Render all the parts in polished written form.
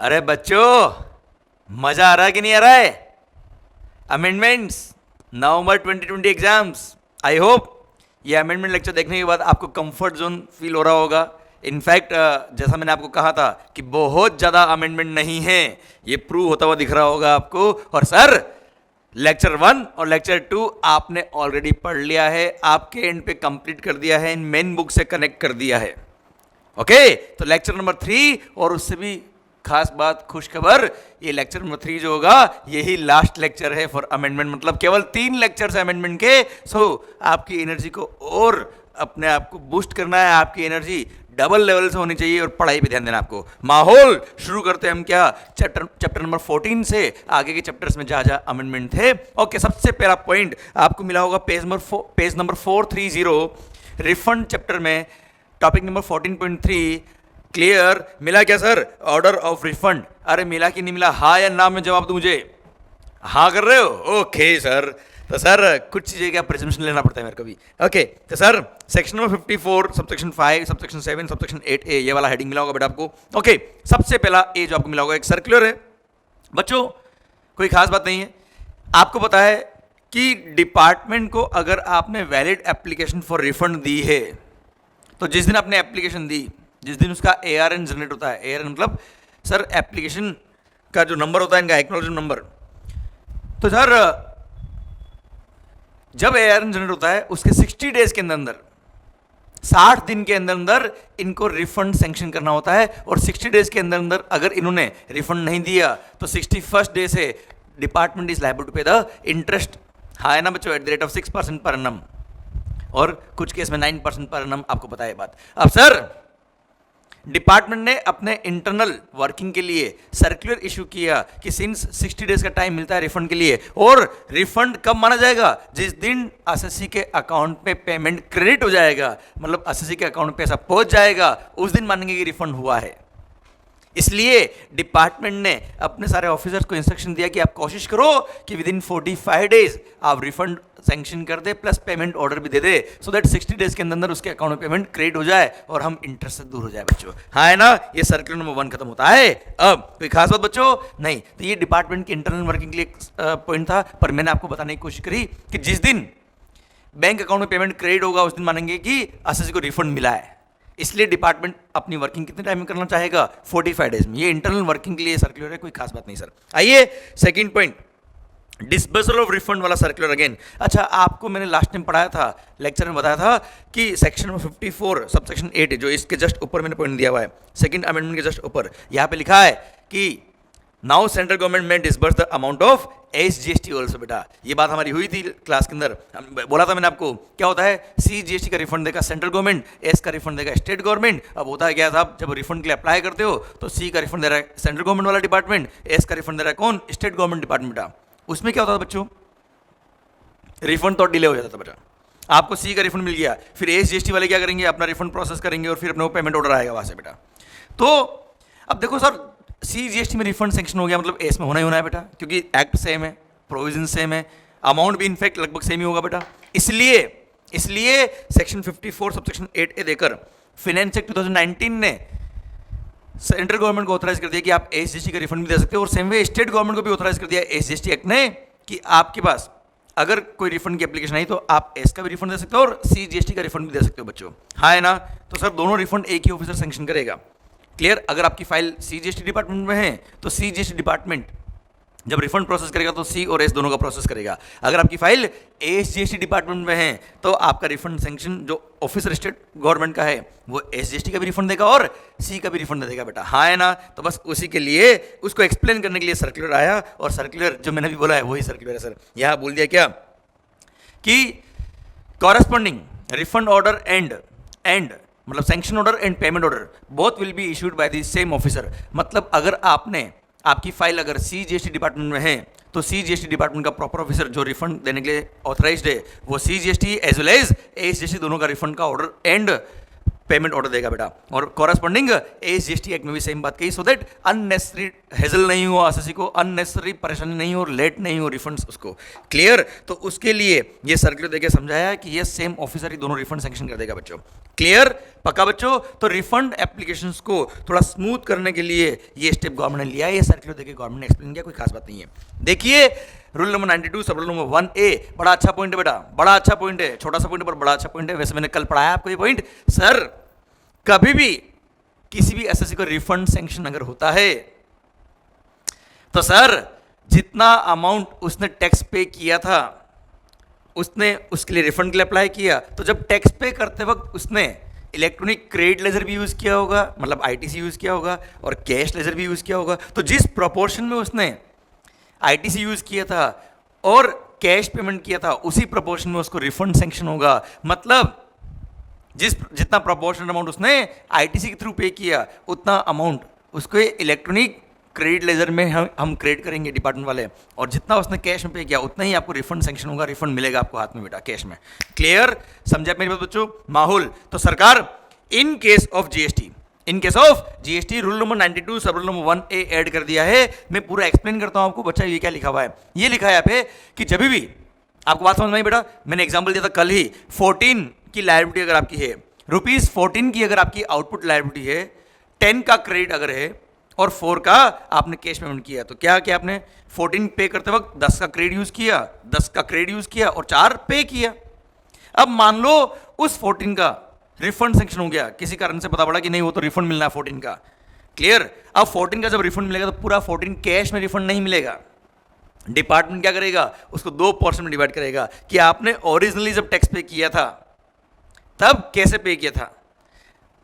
अरे बच्चों, मजा आ रहा है कि नहीं आ रहा है? Amendments, November 2020 exams. I hope ये अमेंडमेंट लेक्चर देखने के बाद आपको कंफर्ट जोन फील हो रहा होगा। इनफैक्ट जैसा मैंने आपको कहा था कि बहुत ज़्यादा अमेंडमेंट नहीं है, ये प्रूव होता हुआ दिख रहा होगा आपको। और सर, लेक्चर 1 और लेक्चर 2 आपने ऑलरेडी पढ़ लिया है, आपके एंड पे कंप्लीट कर दिया है, इन मेन बुक से कनेक्ट कर दिया है। ओके, तो लेक्चर नंबर 3 और उससे भी खास बात, खुश खबर, ये लेक्चर नंबर 3 जो होगा यही लास्ट लेक्चर है फॉर अमेंडमेंट। मतलब केवल 3 लेक्चर्स है अमेंडमेंट के। सो आपकी एनर्जी को और अपने आप को बूस्ट करना है, आपकी एनर्जी डबल लेवल से होनी चाहिए और पढ़ाई पे ध्यान देना आपको। माहौल शुरू करते हैं हम क्या, चैप्टर नंबर 14 से आगे के चैप्टर्स में जहाँ जहाँ अमेंडमेंट थे। ओके, सबसे पहला पॉइंट आपको मिला होगा पेज नंबर 430, रिफंड चैप्टर में टॉपिक नंबर 14.3। क्लियर? मिला क्या सर? Order of refund. अरे मिला कि नहीं मिला, हाँ या ना में जवाब दो मुझे। हाँ कर रहे हो? Okay sir. तो सर कुछ चीज़ें क्या प्रिजम्पशन लेना पड़ता है मेरे को भी। ओके, तो sir section number 54 subsection 5 subsection 7 subsection 8A ये वाला हेडिंग मिला होगा बेटा आपको। ओके, सबसे पहला ए जो आपको मिला होगा एक सर्कुलर है। बच्चों कोई खास बात नहीं है, आपको पता है कि डिपार्टमेंट को अगर आपने वैलिड एप्लीकेशन फॉर रिफंड दी है तो जिस दिन आपने एप्लीकेशन दी, जिस दिन उसका ARN जनरेट होता है, ARN मतलब सर एप्लीकेशन का जो नंबर होता है इनका एक्नॉलेजमेंट नंबर, तो सर जब ARN जनरेट होता है उसके 60 डेज के अंदर 60 दिन के अंदर इनको रिफंड सेंक्शन करना होता है। और 60 डेज के अंदर अगर इन्होंने रिफंड नहीं दिया तो 61st डे से डिपार्टमेंट इज लायबल टू पे द इंटरेस्ट। हाँ है ना बच्चों, at the rate of 6% per annum, और कुछ केस में 9% पर एनम, आपको पता है बात। अब सर डिपार्टमेंट ने अपने इंटरनल वर्किंग के लिए सर्कुलर इशू किया कि सिंस 60 डेज का टाइम मिलता है रिफंड के लिए, और रिफंड कब माना जाएगा? जिस दिन एसएससी के अकाउंट पे पेमेंट क्रेडिट हो जाएगा, मतलब एसएससी के अकाउंट पे पैसा पहुंच जाएगा, उस दिन मानेंगे कि रिफंड हुआ है। इसलिए डिपार्टमेंट ने अपने सारे ऑफिसर्स को इंस्ट्रक्शन दिया कि आप कोशिश करो कि विद इन 45 डेज आप रिफंड सैंक्शन कर दे प्लस पेमेंट ऑर्डर भी दे दे, सो दैट 60 डेज के अंदर उसके अकाउंट में पेमेंट क्रेडिट हो जाए और हम इंटरेस्ट से दूर हो जाए बच्चों। हाँ है ना, ये सर्कुलर नंबर 1 खत्म होता है। अब कोई खास बात बच्चों नहीं, तो ये डिपार्टमेंट की इंटरनल वर्किंग के लिए पॉइंट था, पर मैंने आपको बताने की कोशिश करी कि जिस दिन बैंक अकाउंट में पेमेंट क्रेडिट होगा उस दिन मानेंगे कि एसएससी को रिफंड मिला है। इसलिए डिपार्टमेंट अपनी वर्किंग कितने टाइम में करना चाहेगा? 45 डेज में। ये इंटरनल वर्किंग के लिए सर्कुलर है, कोई खास बात नहीं सर। आइए second point, disbursal of refund वाला सर्कुलर अगेन। अच्छा, आपको मैंने लास्ट टाइम पढ़ाया था, लेक्चर में बताया था कि सेक्शन नंबर 54 सबसेक्शन 8 जो इसके जस्ट ऊपर मैंने पॉइंट दिया हुआ है, सेकंड अमेंडमेंट के जस्ट ऊपर, यहाँ पे लिखा है कि नाउ सेंट्रल गवर्नमेंट में disburse the amount of SGST also. बेटा ये बात हमारी हुई थी क्लास के अंदर, बोला था मैंने आपको क्या होता है, CGST का रिफंड देगा सेंट्रल गवर्नमेंट, S का रिफंड देगा स्टेट गवर्नमेंट। अब होता है क्या साहब, जब रिफंड के लिए अप्लाई करते हो तो C का रिफंड दे रहा है सेंट्रल गवर्नमेंट वाला डिपार्टमेंट, S का रिफंड दे रहा है कौन? State government department. बेटा उसमें क्या होता था बच्चों, रिफंड तो डिले हो जाता था बेटा। आपको C का रिफंड मिल गया, फिर SGST वाले क्या करेंगे, अपना रिफंड प्रोसेस करेंगे और फिर अपने पेमेंट ऑर्डर आएगा वहां से बेटा। तो अब देखो सर, CGST में रिफंड सेंक्शन हो गया मतलब एस में होना ही होना है बेटा, क्योंकि एक्ट सेम है, प्रोविजन सेम है, अमाउंट भी इनफैक्ट लगभग सेम ही होगा बेटा। इसलिए सेक्शन 54 सबसेक्शन 8A देकर फाइनेंस एक्ट 2019 ने सेंट्रल गवर्नमेंट को ऑथराइज कर दिया कि आप SGST का रिफंड भी दे सकते हो, और सेम वे स्टेट गवर्नमेंट को भी ऑथराइज कर दिया SGST एक्ट ने कि आपके पास अगर कोई रिफंड की एप्लीकेशन आई तो आप एस का भी रिफंड दे सकते हो और CGST का रिफंड भी दे सकते हो बच्चों। हाँ है ना, तो सर दोनों रिफंड एक ही ऑफिसर सेंक्शन करेगा। क्लियर? अगर आपकी फाइल CGST डिपार्टमेंट में है तो CGST डिपार्टमेंट जब रिफंड प्रोसेस करेगा तो C और S दोनों का प्रोसेस करेगा। अगर आपकी फाइल SGST डिपार्टमेंट में है तो आपका रिफंड सेंक्शन जो ऑफिसर स्टेट गवर्नमेंट का है वो SGST का भी रिफंड देगा और C का भी रिफंड देगा बेटा। हाँ है ना, तो बस उसी के लिए उसको एक्सप्लेन करने के लिए सर्कुलर आया, और सर्कुलर जो मैंने भी बोला है वही सर्कुलर है सर। यहाँ बोल दिया क्या कि कॉरेस्पॉन्डिंग रिफंड ऑर्डर एंड मतलब sanction order and payment order both will be issued by the same officer. मतलब अगर आपकी फाइल अगर CGST डिपार्टमेंट में है तो CGST डिपार्टमेंट का प्रॉपर ऑफिसर जो रिफंड देने के लिए ऑथराइज्ड है वो CGST as well as SGST दोनों का रिफंड का ऑर्डर एंड पेमेंट ऑर्डर देगा बेटा। और कॉरस्पॉन्डिंग एज जीएसटी एक्ट में भी सेम बात कही, सो दैट अननेसेसरी हेजल नहीं हो एसएससी को, अननेसेसरी परेशानी नहीं हो, लेट नहीं हो रिफंड्स उसको। क्लियर? तो उसके लिए ये सर्कुलर देके समझाया कि ये सेम ऑफिसर ही दोनों रिफंड सैंक्शन कर देगा बच्चों। क्लियर? पक्का बच्चों? तो रिफंड एप्लीकेशंस को थोड़ा स्मूथ करने के लिए ये स्टेप गवर्नमेंट ने लिया है, ये सर्कुलर देके गवर्नमेंट ने एक्सप्लेन किया, कोई खास बात नहीं है। देखिए रूल नंबर 92 सब रूल नंबर 1A, बड़ा अच्छा पॉइंट है बेटा, बड़ा अच्छा पॉइंट है, छोटा सा पॉइंट पर बड़ा अच्छा पॉइंट है। वैसे मैंने कल पढ़ाया आपको ये पॉइंट। सर कभी भी किसी भी एसएससी को रिफंड सैंक्शन अगर होता है तो सर जितना अमाउंट उसने टैक्स पे किया था उसने उसके लिए रिफंड के लिए अप्लाई किया, तो जब टैक्स पे करते वक्त उसने इलेक्ट्रॉनिक क्रेडिट लेजर भी यूज़ किया होगा, मतलब आईटीसी यूज़ किया होगा, और कैश लेजर भी यूज़ किया होगा, तो जिस प्रोपोर्शन में उसने आईटीसी यूज़ किया था और कैश पेमेंट किया था उसी प्रोपोर्शन में उसको रिफंड सैंक्शन होगा। मतलब जितना प्रोपोर्शनल अमाउंट उसने आईटीसी के थ्रू पे किया उतना अमाउंट उसको इलेक्ट्रॉनिक क्रेडिट लेजर में हम क्रेडिट करेंगे डिपार्टमेंट वाले, और जितना उसने कैश में पे किया उतना ही आपको रिफंड सैंक्शन होगा, रिफंड मिलेगा आपको हाथ में बेटा कैश में। क्लियर? समझा मेरी बात बच्चों? माहौल तो सरकार इन case of GST rule number 92 सब रूल नंबर 1A ऐड कर दिया है। मैं पूरा एक्सप्लेन करता हूं आपको बच्चा, ये क्या लिखा हुआ है। ये लिखा है यहाँ पे कि जब भी आपको बात समझ में आई बेटा, मैंने एग्जांपल दिया था कल ही, 14 की लायबिलिटी अगर आपकी है, ₹14 की अगर आपकी आउटपुट लायबिलिटी है, 10 का क्रेडिट अगर है और 4 का आपने कैश पेमेंट किया, तो क्या किया आपने 14 पे करते वक्त 10 का क्रेडिट यूज किया, 10 का क्रेडिट यूज किया और 4 पे किया। अब मान लो उस 14 का रिफंड सैंक्शन हो गया, किसी कारण से पता पड़ा कि नहीं वो तो रिफंड मिलना है 14 का। क्लियर? अब 14 का जब रिफंड मिलेगा तो पूरा 14 कैश में रिफंड नहीं मिलेगा। डिपार्टमेंट क्या करेगा, उसको 2 पोर्शन में डिवाइड करेगा कि आपने ओरिजिनली जब टैक्स पे किया था तब कैसे पे किया था।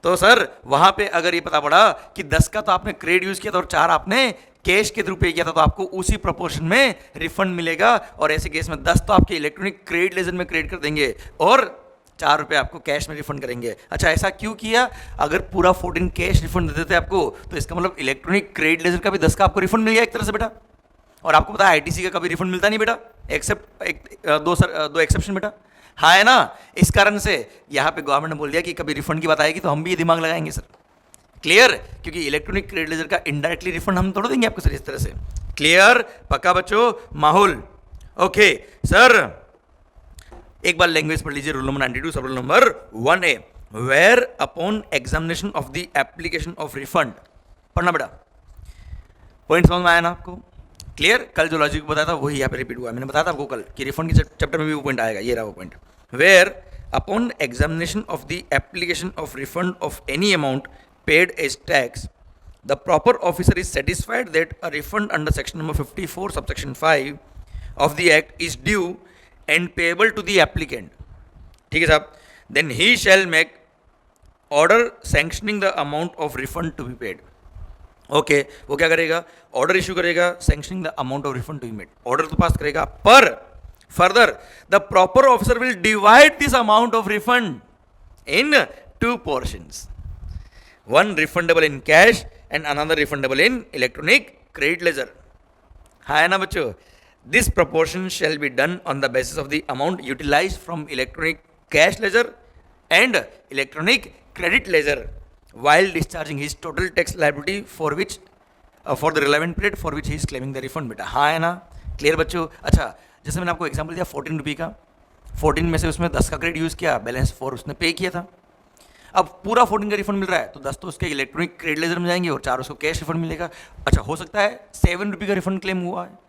तो सर वहां पे अगर ये पता पड़ा कि 10 का तो आपने क्रेडिट यूज किया था और 4 आपने कैश के थ्रू पे किया था, तो आपको उसी प्रोपोर्शन में रिफंड मिलेगा। और ऐसे केस में 10 तो आपके इलेक्ट्रॉनिक क्रेडिट लेजर में क्रेडिट कर देंगे और 4 रुपये आपको कैश में रिफंड करेंगे। अच्छा ऐसा क्यों किया? अगर पूरा 14 कैश रिफंड दे देते आपको तो इसका मतलब इलेक्ट्रॉनिक क्रेडिट लेजर का भी 10 का आपको रिफंड मिल गया एक तरह से बेटा। और आपको पता है आईटीसी का कभी रिफंड मिलता नहीं बेटा, एक्सेप्ट दो एक्सेप्शन बेटा, हाँ है ना। इस कारण से यहाँ पे गवर्नमेंट ने बोल दिया कि कभी रिफंड की बात आएगी तो हम भी ये दिमाग लगाएंगे सर। क्लियर? क्योंकि इलेक्ट्रॉनिक क्रेडिट लेजर का इनडायरेक्टली रिफंड हम तोड़ देंगे आपको सर इस तरह से। क्लियर? पक्का बच्चों? माहौल ओके सर एक बार लैंग्वेज पढ़ लीजिए रूल नंबर 92 सब rule number 1A, whereupon examination of the application of refund. पढ़ना बेटा, पॉइंट समझ में आया ना आपको? क्लियर? कल जो लॉजिक बताया था वही यहाँ पे रिपीट हुआ। मैंने बताया था आपको कल कि रिफंड के चैप्टर में भी वो पॉइंट आएगा, ये रहा वो point. Whereupon examination of the application of refund of any amount paid as tax, the proper officer is satisfied that a refund under section number 54 subsection 5 of the act is due and payable to the applicant, ठीक है साहब, then he shall make order sanctioning the amount of refund to be paid। Okay वो क्या करेगा? Order issue करेगा sanctioning the amount of refund to be made. Order तो pass करेगा, पर further the proper officer will divide this amount of refund in 2 portions, one refundable in cash and another refundable in electronic credit ledger। हाँ है ना बच्चों? This proportion shall be done on the basis of the amount utilized from electronic cash ledger and electronic credit ledger while discharging his total tax liability for which for the relevant period for which he is claiming the refund। बेटा हाँ है ना? Clear बच्चों? अच्छा जैसे मैंने आपको example दिया 14 रुपये का, 14 में से उसमें 10 का क्रेडिट यूज़ किया, बैलेंस 4 उसने पे किया था। अब पूरा 14 का रिफंड मिल रहा है तो 10 तो उसके इलेक्ट्रॉनिक क्रेडिट लेजर में जाएंगे और 4 उसको कैश रिफंड मिलेगा। अच्छा हो सकता है 7 रुपये का रिफंड क्लेम हुआ है,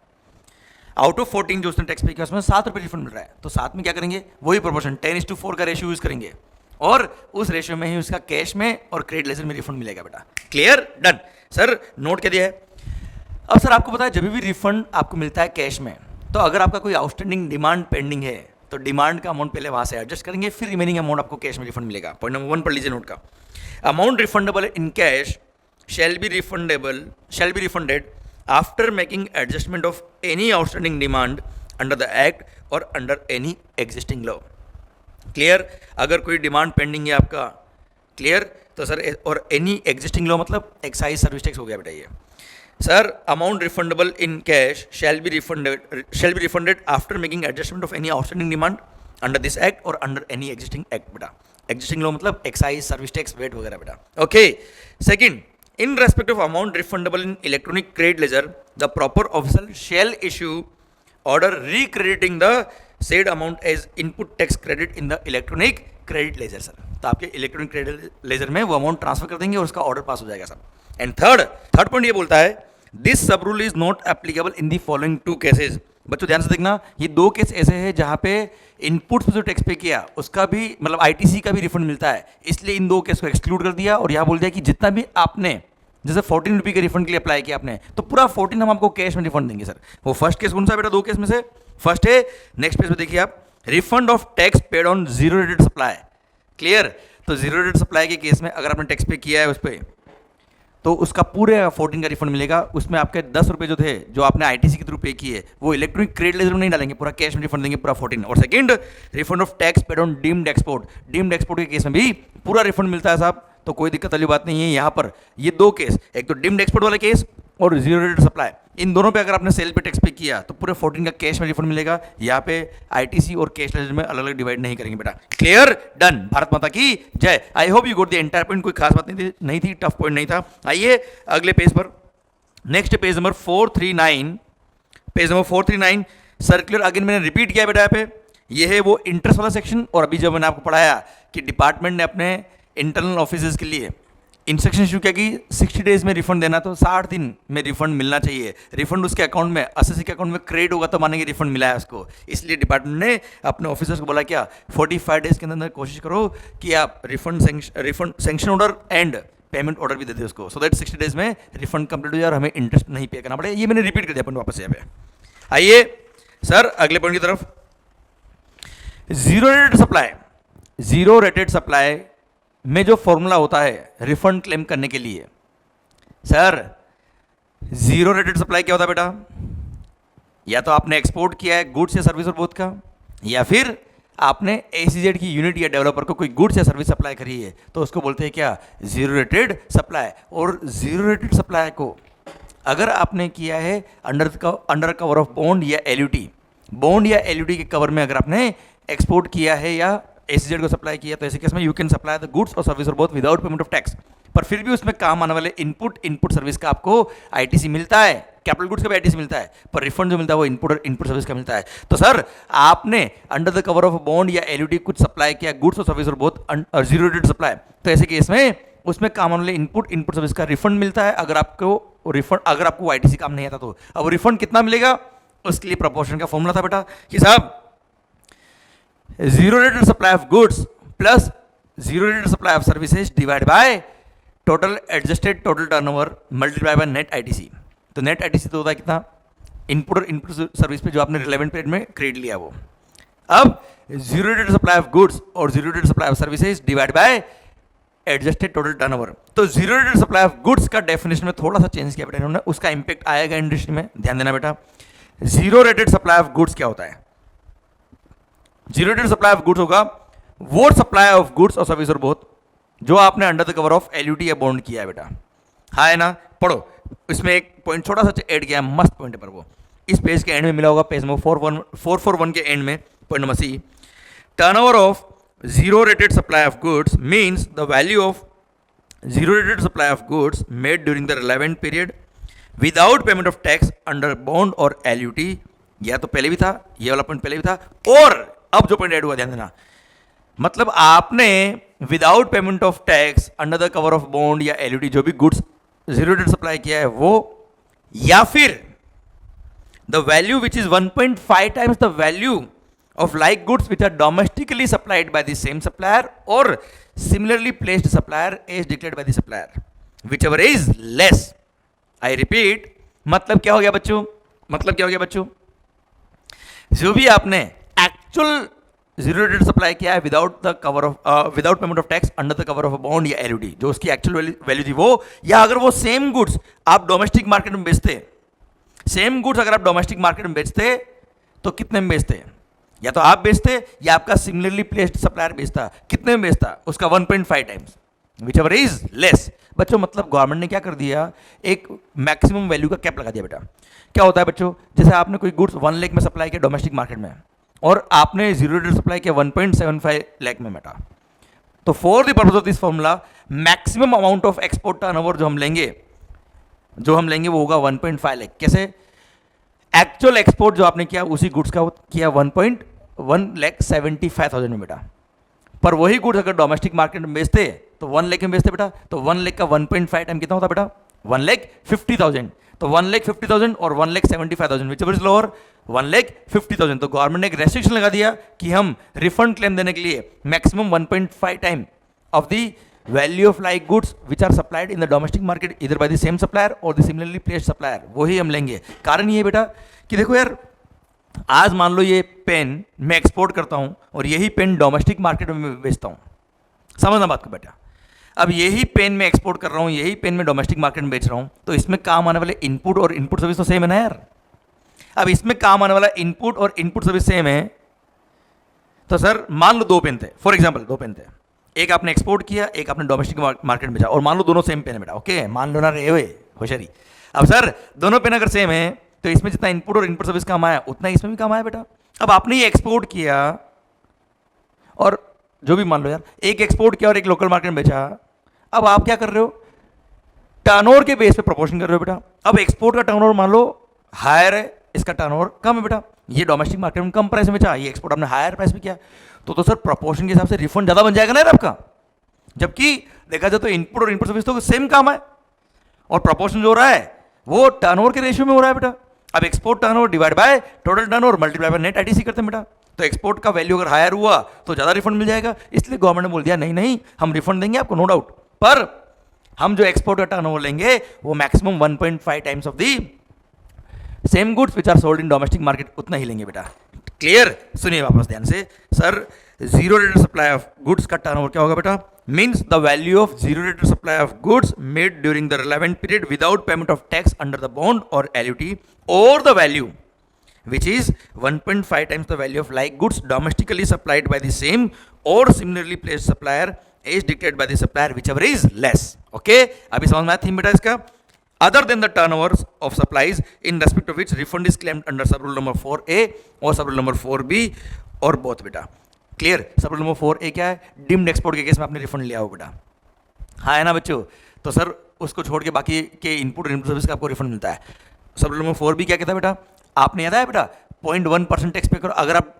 आउट ऑफ 14 जो उसने टैक्स पे किया उसमें 7 रुपये रिफंड मिल रहा है, तो साथ में क्या करेंगे? वही प्रोपोर्शन 10:4 का रेशियो यूज करेंगे और उस रेशियो में ही उसका कैश में और क्रेडिट लेजर में रिफंड मिलेगा बेटा। क्लियर? डन। सर नोट क्या दिया है? अब सर आपको पता है जब भी रिफंड आपको मिलता है कैश में, तो अगर आपका कोई आउटस्टैंडिंग डिमांड पेंडिंग है तो डिमांड का अमाउंट पहले वहां से एडजस्ट करेंगे, फिर रिमेनिंग अमाउंट आपको कैश में रिफंड मिलेगा। पॉइंट नंबर 1 पढ़ लीजिए नोट का। Amount refundable in cash shall be refunded after making adjustment of any outstanding demand under the act or under any existing law। Clear? अगर कोई डिमांड पेंडिंग है आपका, क्लियर, तो सर और एनी एग्जिस्टिंग लॉ मतलब excise service tax हो गया बेटा ये। Sir amount refundable in cash shall be refunded after making adjustment of any outstanding demand under this act और अंडर एनी एग्जिस्टिंग एक्ट बेटा। एग्जिस्टिंग लॉ मतलब excise, service tax, VAT वगैरह बेटा। Okay, second, in respect of amount refundable in electronic credit ledger the proper officer shall issue order recrediting the said amount as input tax credit in the electronic credit ledger sir. तो आपके electronic credit laser में वो amount transfer कर देंगे और उसका order pass हो जाएगा सर। एंड थर्ड पॉइंट ये बोलता है दिस सब rule is not applicable in the following 2 cases. बच्चों ध्यान से देखना, ये 2 केस ऐसे हैं जहां पे इनपुट्स पे जो टैक्स पे किया उसका भी मतलब आईटीसी का भी रिफंड मिलता है, इसलिए इन 2 केस को एक्सक्लूड कर दिया और यहाँ बोल दिया कि जितना भी आपने जैसे 14 रुपये के रिफंड के लिए अप्लाई किया आपने, तो पूरा 14 हम आपको कैश में रिफंड देंगे सर। वो फर्स्ट केस कौन सा बेटा 2 केस में से? फर्स्ट है, नेक्स्ट पेज पे देखिए आप, refund of tax paid on zero rated supply. Clear? तो जीरो रेटेड सप्लाई के केस में अगर आपने टैक्स पे किया है उस पर, तो उसका पूरे 14 का रिफंड मिलेगा। उसमें आपके 10 रुपये जो थे जो आपने आईटीसी के थ्रू पे किए वो इलेक्ट्रॉनिक क्रेडिट लेजर में नहीं डालेंगे, पूरा कैश में रिफंड देंगे पूरा 14। और second, refund of tax paid on deemed export. Deemed export के केस में भी पूरा रिफंड मिलता है साहब, तो कोई दिक्कत वाली बात नहीं है। यहाँ पर ये 2 केस, एक तो डीम्ड एक्सपोर्ट वाला केस और जीरो रेटेड सप्लाई, इन दोनों पे अगर आपने सेल पे टैक्स पे किया तो पूरे 14 का कैश में रिफंड मिलेगा। यहाँ पे आईटीसी और कैश लेजर में अलग अलग डिवाइड नहीं करेंगे बेटा। क्लियर? डन। भारत माता की जय। I hope you got the entire point. कोई खास बात नहीं थी, टफ पॉइंट नहीं था। आइए अगले पेज पर, next page number 439। Page number 439 circular, again मैंने रिपीट किया बेटा यहाँ पे, ये है वो इंटरेस्ट वाला सेक्शन। और अभी जब मैंने आपको पढ़ाया कि डिपार्टमेंट ने अपने इंटरनल ऑफिसर्स के लिए इंस्ट्रक्शन इशू किया कि 60 डेज में रिफंड देना, तो 60 दिन में रिफंड मिलना चाहिए। रिफंड उसके अकाउंट में, एसएससी के अकाउंट में क्रेडिट होगा तो मानेंगे रिफंड मिला है उसको। इसलिए डिपार्टमेंट ने अपने ऑफिसर्स को बोला क्या, 45 डेज के अंदर कोशिश करो कि आप refund sanction order and payment order भी दे दे उसको, सो दैट 60 डेज में रिफंड कंप्लीट हो जाए और हमें इंटरेस्ट नहीं पे करना पड़े। ये मैंने रिपीट कर दिया अपन वापस यहाँ पे। आइए सर अगले पॉइंट की तरफ, zero rated supply. Zero rated supply में जो फॉर्मूला होता है रिफंड क्लेम करने के लिए, सर जीरो रेटेड सप्लाई क्या होता है बेटा? या तो आपने एक्सपोर्ट किया है गुड्स या सर्विस और बोथ का, या फिर आपने एसीजेड की यूनिट या डेवलपर को कोई गुड्स या सर्विस सप्लाई करी है, तो उसको बोलते हैं क्या, जीरो रेटेड सप्लाई। और जीरो रेटेड सप्लाई को अगर आपने किया है अंडर कवर ऑफ बॉन्ड या एलयूटी, बॉन्ड या एलयूटी के कवर में अगर आपने एक्सपोर्ट किया है या एसीजेड को सप्लाई किया, तो ऐसे केस में you can supply the goods और सर्विस और both without payment of tax. पर फिर भी उसमें काम आने वाले इनपुट सर्विस का आपको आईटीसी मिलता है, कैपिटल गुड्स का भी आईटीसी मिलता है, पर रिफंड जो मिलता है वो इनपुट सर्विस का मिलता है। तो सर आपने under the cover of bond या एलयूटी कुछ सप्लाई किया गुड्स और सर्विस और बोथ जीरो रेटेड सप्लाई, तो ऐसे केस में उसमें काम आने वाले इनपुट सर्विस का रिफंड मिलता है। अगर आपको आईटीसी काम नहीं आता तो अब रिफंड कितना मिलेगा, उसके लिए प्रोपोर्शन का फॉर्मूला था बेटा कि साहब zero rated supply of goods plus zero rated supply of services divide by total adjusted total turnover multiply by net ITC. तो नेट आईटीसी तो होता है कितना, इनपुट और इनपुट सर्विस पे जो आपने रिलेवेंट पीरियड में क्रेडिट लिया वो। अब zero rated supply of goods और zero rated supply of services divide by adjusted total turnover. तो zero rated supply of goods का डेफिनेशन में थोड़ा सा चेंज किया बेटा इन्होंने, उसका इंपैक्ट आएगा इंडस्ट्री में, ध्यान देना बेटा। Zero rated supply of goods क्या होता है? Zero rated supply of goods होगा वो सप्लाई ऑफ गुड्स और सर्विस और बोथ जो आपने under the cover of LUT या बॉन्ड किया है बेटा। हाँ है ना? पढ़ो, इसमें एक पॉइंट छोटा सा ऐड किया है, मस्त पॉइंट है, पर वो इस पेज के एंड में मिला होगा, पेज नंबर 441 के एंड में, point number C, turnover of zero rated supply of goods means the value of zero rated supply of goods made during the relevant period without payment of tax under bond और LUT. या तो पहले भी था, ये वाला point पहले भी था, और अब जो पॉइंट ऐड हुआ ध्यान देना, मतलब आपने without payment of tax under the cover of bond या एलयूटी जो भी गुड्स जीरो रेटेड सप्लाई किया है वो, या फिर the value which is 1.5 times the value of like goods which are domestically supplied by the same supplier और similarly placed supplier as declared by the supplier whichever is less. I repeat, मतलब क्या हो गया बच्चों? मतलब क्या हो गया बच्चों? जो भी आपने एक्चुअल जीरो रेटेड सप्लाई किया है without payment of tax under the cover of bond या एलयूटी, जो उसकी एक्चुअल वैल्यू थी वो, या अगर वो सेम गुड्स आप डोमेस्टिक मार्केट में बेचते, सेम गुड्स अगर आप डोमेस्टिक मार्केट में बेचते तो कितने में बेचते? या तो आप बेचते या आपका सिमिलरली प्लेस्ड सप्लायर बेचता, कितने में बेचता? उसका 1.5 times, which ever is less. बच्चों मतलब गवर्नमेंट ने क्या कर दिया, एक मैक्सिमम वैल्यू का कैप लगा दिया बेटा। क्या होता है बच्चों, जैसे आपने कोई गुड्स 1 लाख में सप्लाई किया डोमेस्टिक मार्केट में, और आपने जीरो रेट सप्लाई किया 1.75 लाख में बेटा, तो for the purpose of this formula maximum amount of export turnover जो हम लेंगे वो होगा 1.5 लाख। कैसे? एक्चुअल एक्सपोर्ट जो आपने किया उसी गुड्स का किया 1,175,000 में बेटा, पर वही गुड्स अगर डोमेस्टिक मार्केट में बेचते तो 1 लाख में बेचते बेटा, तो 1 लाख का 1.5 टाइम कितना होता बेटा? 1,50,000। तो 1,50,000 और 1,75,000 विच एवर इज लोअर? 1,50,000। तो गवर्नमेंट ने एक रेस्ट्रिक्शन लगा दिया कि हम रिफंड क्लेम देने के लिए maximum 1.5 time of the value of like goods which are supplied in the domestic market इधर बाय द सेम सप्लायर और द सिमिलरली प्लेस्ड सप्लायर, वही हम लेंगे। कारण ये बेटा कि देखो यार, आज मान लो ये पेन मैं एक्सपोर्ट करता हूं और यही पेन डोमेस्टिक मार्केट में बेचता हूं, समझना बात को बेटा। अब यही पेन मैं एक्सपोर्ट कर रहा हूं, यही पेन मैं डोमेस्टिक मार्केट में बेच रहा हूं, तो इसमें काम आने वाले इनपुट और इनपुट सर्विस तो सेम है ना यार। अब इसमें काम आने वाला इनपुट और इनपुट सर्विस सेम है, तो सर मान लो 2 पेन थे, फॉर एग्जाम्पल 2 पेन थे, एक आपने एक्सपोर्ट किया, एक आपने डोमेस्टिक मार्केट में बेचा, और मान लो दोनों सेम पेन है बेटा, ओके मान लो ना रे हुए होशियारी। अब सर दोनों पेन अगर सेम है तो इसमें जितना इनपुट और इनपुट सर्विस काम आया उतना इसमें भी काम आया बेटा। अब आपने ये एक्सपोर्ट किया और जो भी मान लो यार, एक एक्सपोर्ट किया और एक लोकल मार्केट में बेचा, अब आप क्या कर रहे हो? टर्नओवर के बेस पे प्रोपोर्शन कर रहे हो बेटा। अब एक्सपोर्ट का टर्नओवर मान लो हायर है, इसका टर्नओवर कम है बेटा, ये डोमेस्टिक मार्केट में कम प्राइस में बेचा, ये एक्सपोर्ट आपने हायर प्राइस में किया, तो सर प्रोपोर्शन के हिसाब से रिफंड ज्यादा बन जाएगा ना यार आपका। जबकि देखा जाए तो इनपुट और इनपुट सर्विस तो सेम काम है और प्रोपोर्शन जो हो रहा है वो टर्नओवर के रेशियो में हो रहा है बेटा। अब export turnover divide by total turnover multiply by net ITC करते हैं बेटा, तो एक्सपोर्ट का वैल्यू अगर हायर हुआ तो ज्यादा रिफंड मिल जाएगा। इसलिए गवर्नमेंट ने बोल दिया नहीं नहीं हम रिफंड देंगे आपको, नो डाउट, पर हम जो एक्सपोर्ट का टर्नओवर लेंगे वो maximum 1.5 times of the same goods which are sold in domestic market उतना ही लेंगे बेटा। क्लियर? सुनिए वापस ध्यान से। Sir zero rate supply of goods का टर्नओवर क्या होगा बेटा? Means the value of zero rate supply of goods made during the relevant period without payment of tax under the bond और एलयूटी, और the value which is 1.5 times the value of like goods domestically supplied by the same or similarly placed supplier is dictated by the supplier whichever is less. Okay, अभी समझ में आया theme बेटा इसका। other than the turnovers of supplies in respect of which refund is claimed under sub rule number 4A or sub rule number 4B or both बेटा। Clear? सब rule number 4A क्या है? डिम्ड एक्सपोर्ट के case में आपने refund लिया हो बेटा, हाँ है ना बच्चों, तो सर उसको छोड़ के बाकी के इनपुट और इनपुट सर्विस का आपको रिफंड मिलता है। सब रूल नंबर 4B क्या कहता है बेटा? आपने याद है बेटा 0.1% टैक्स पे करो अगर आप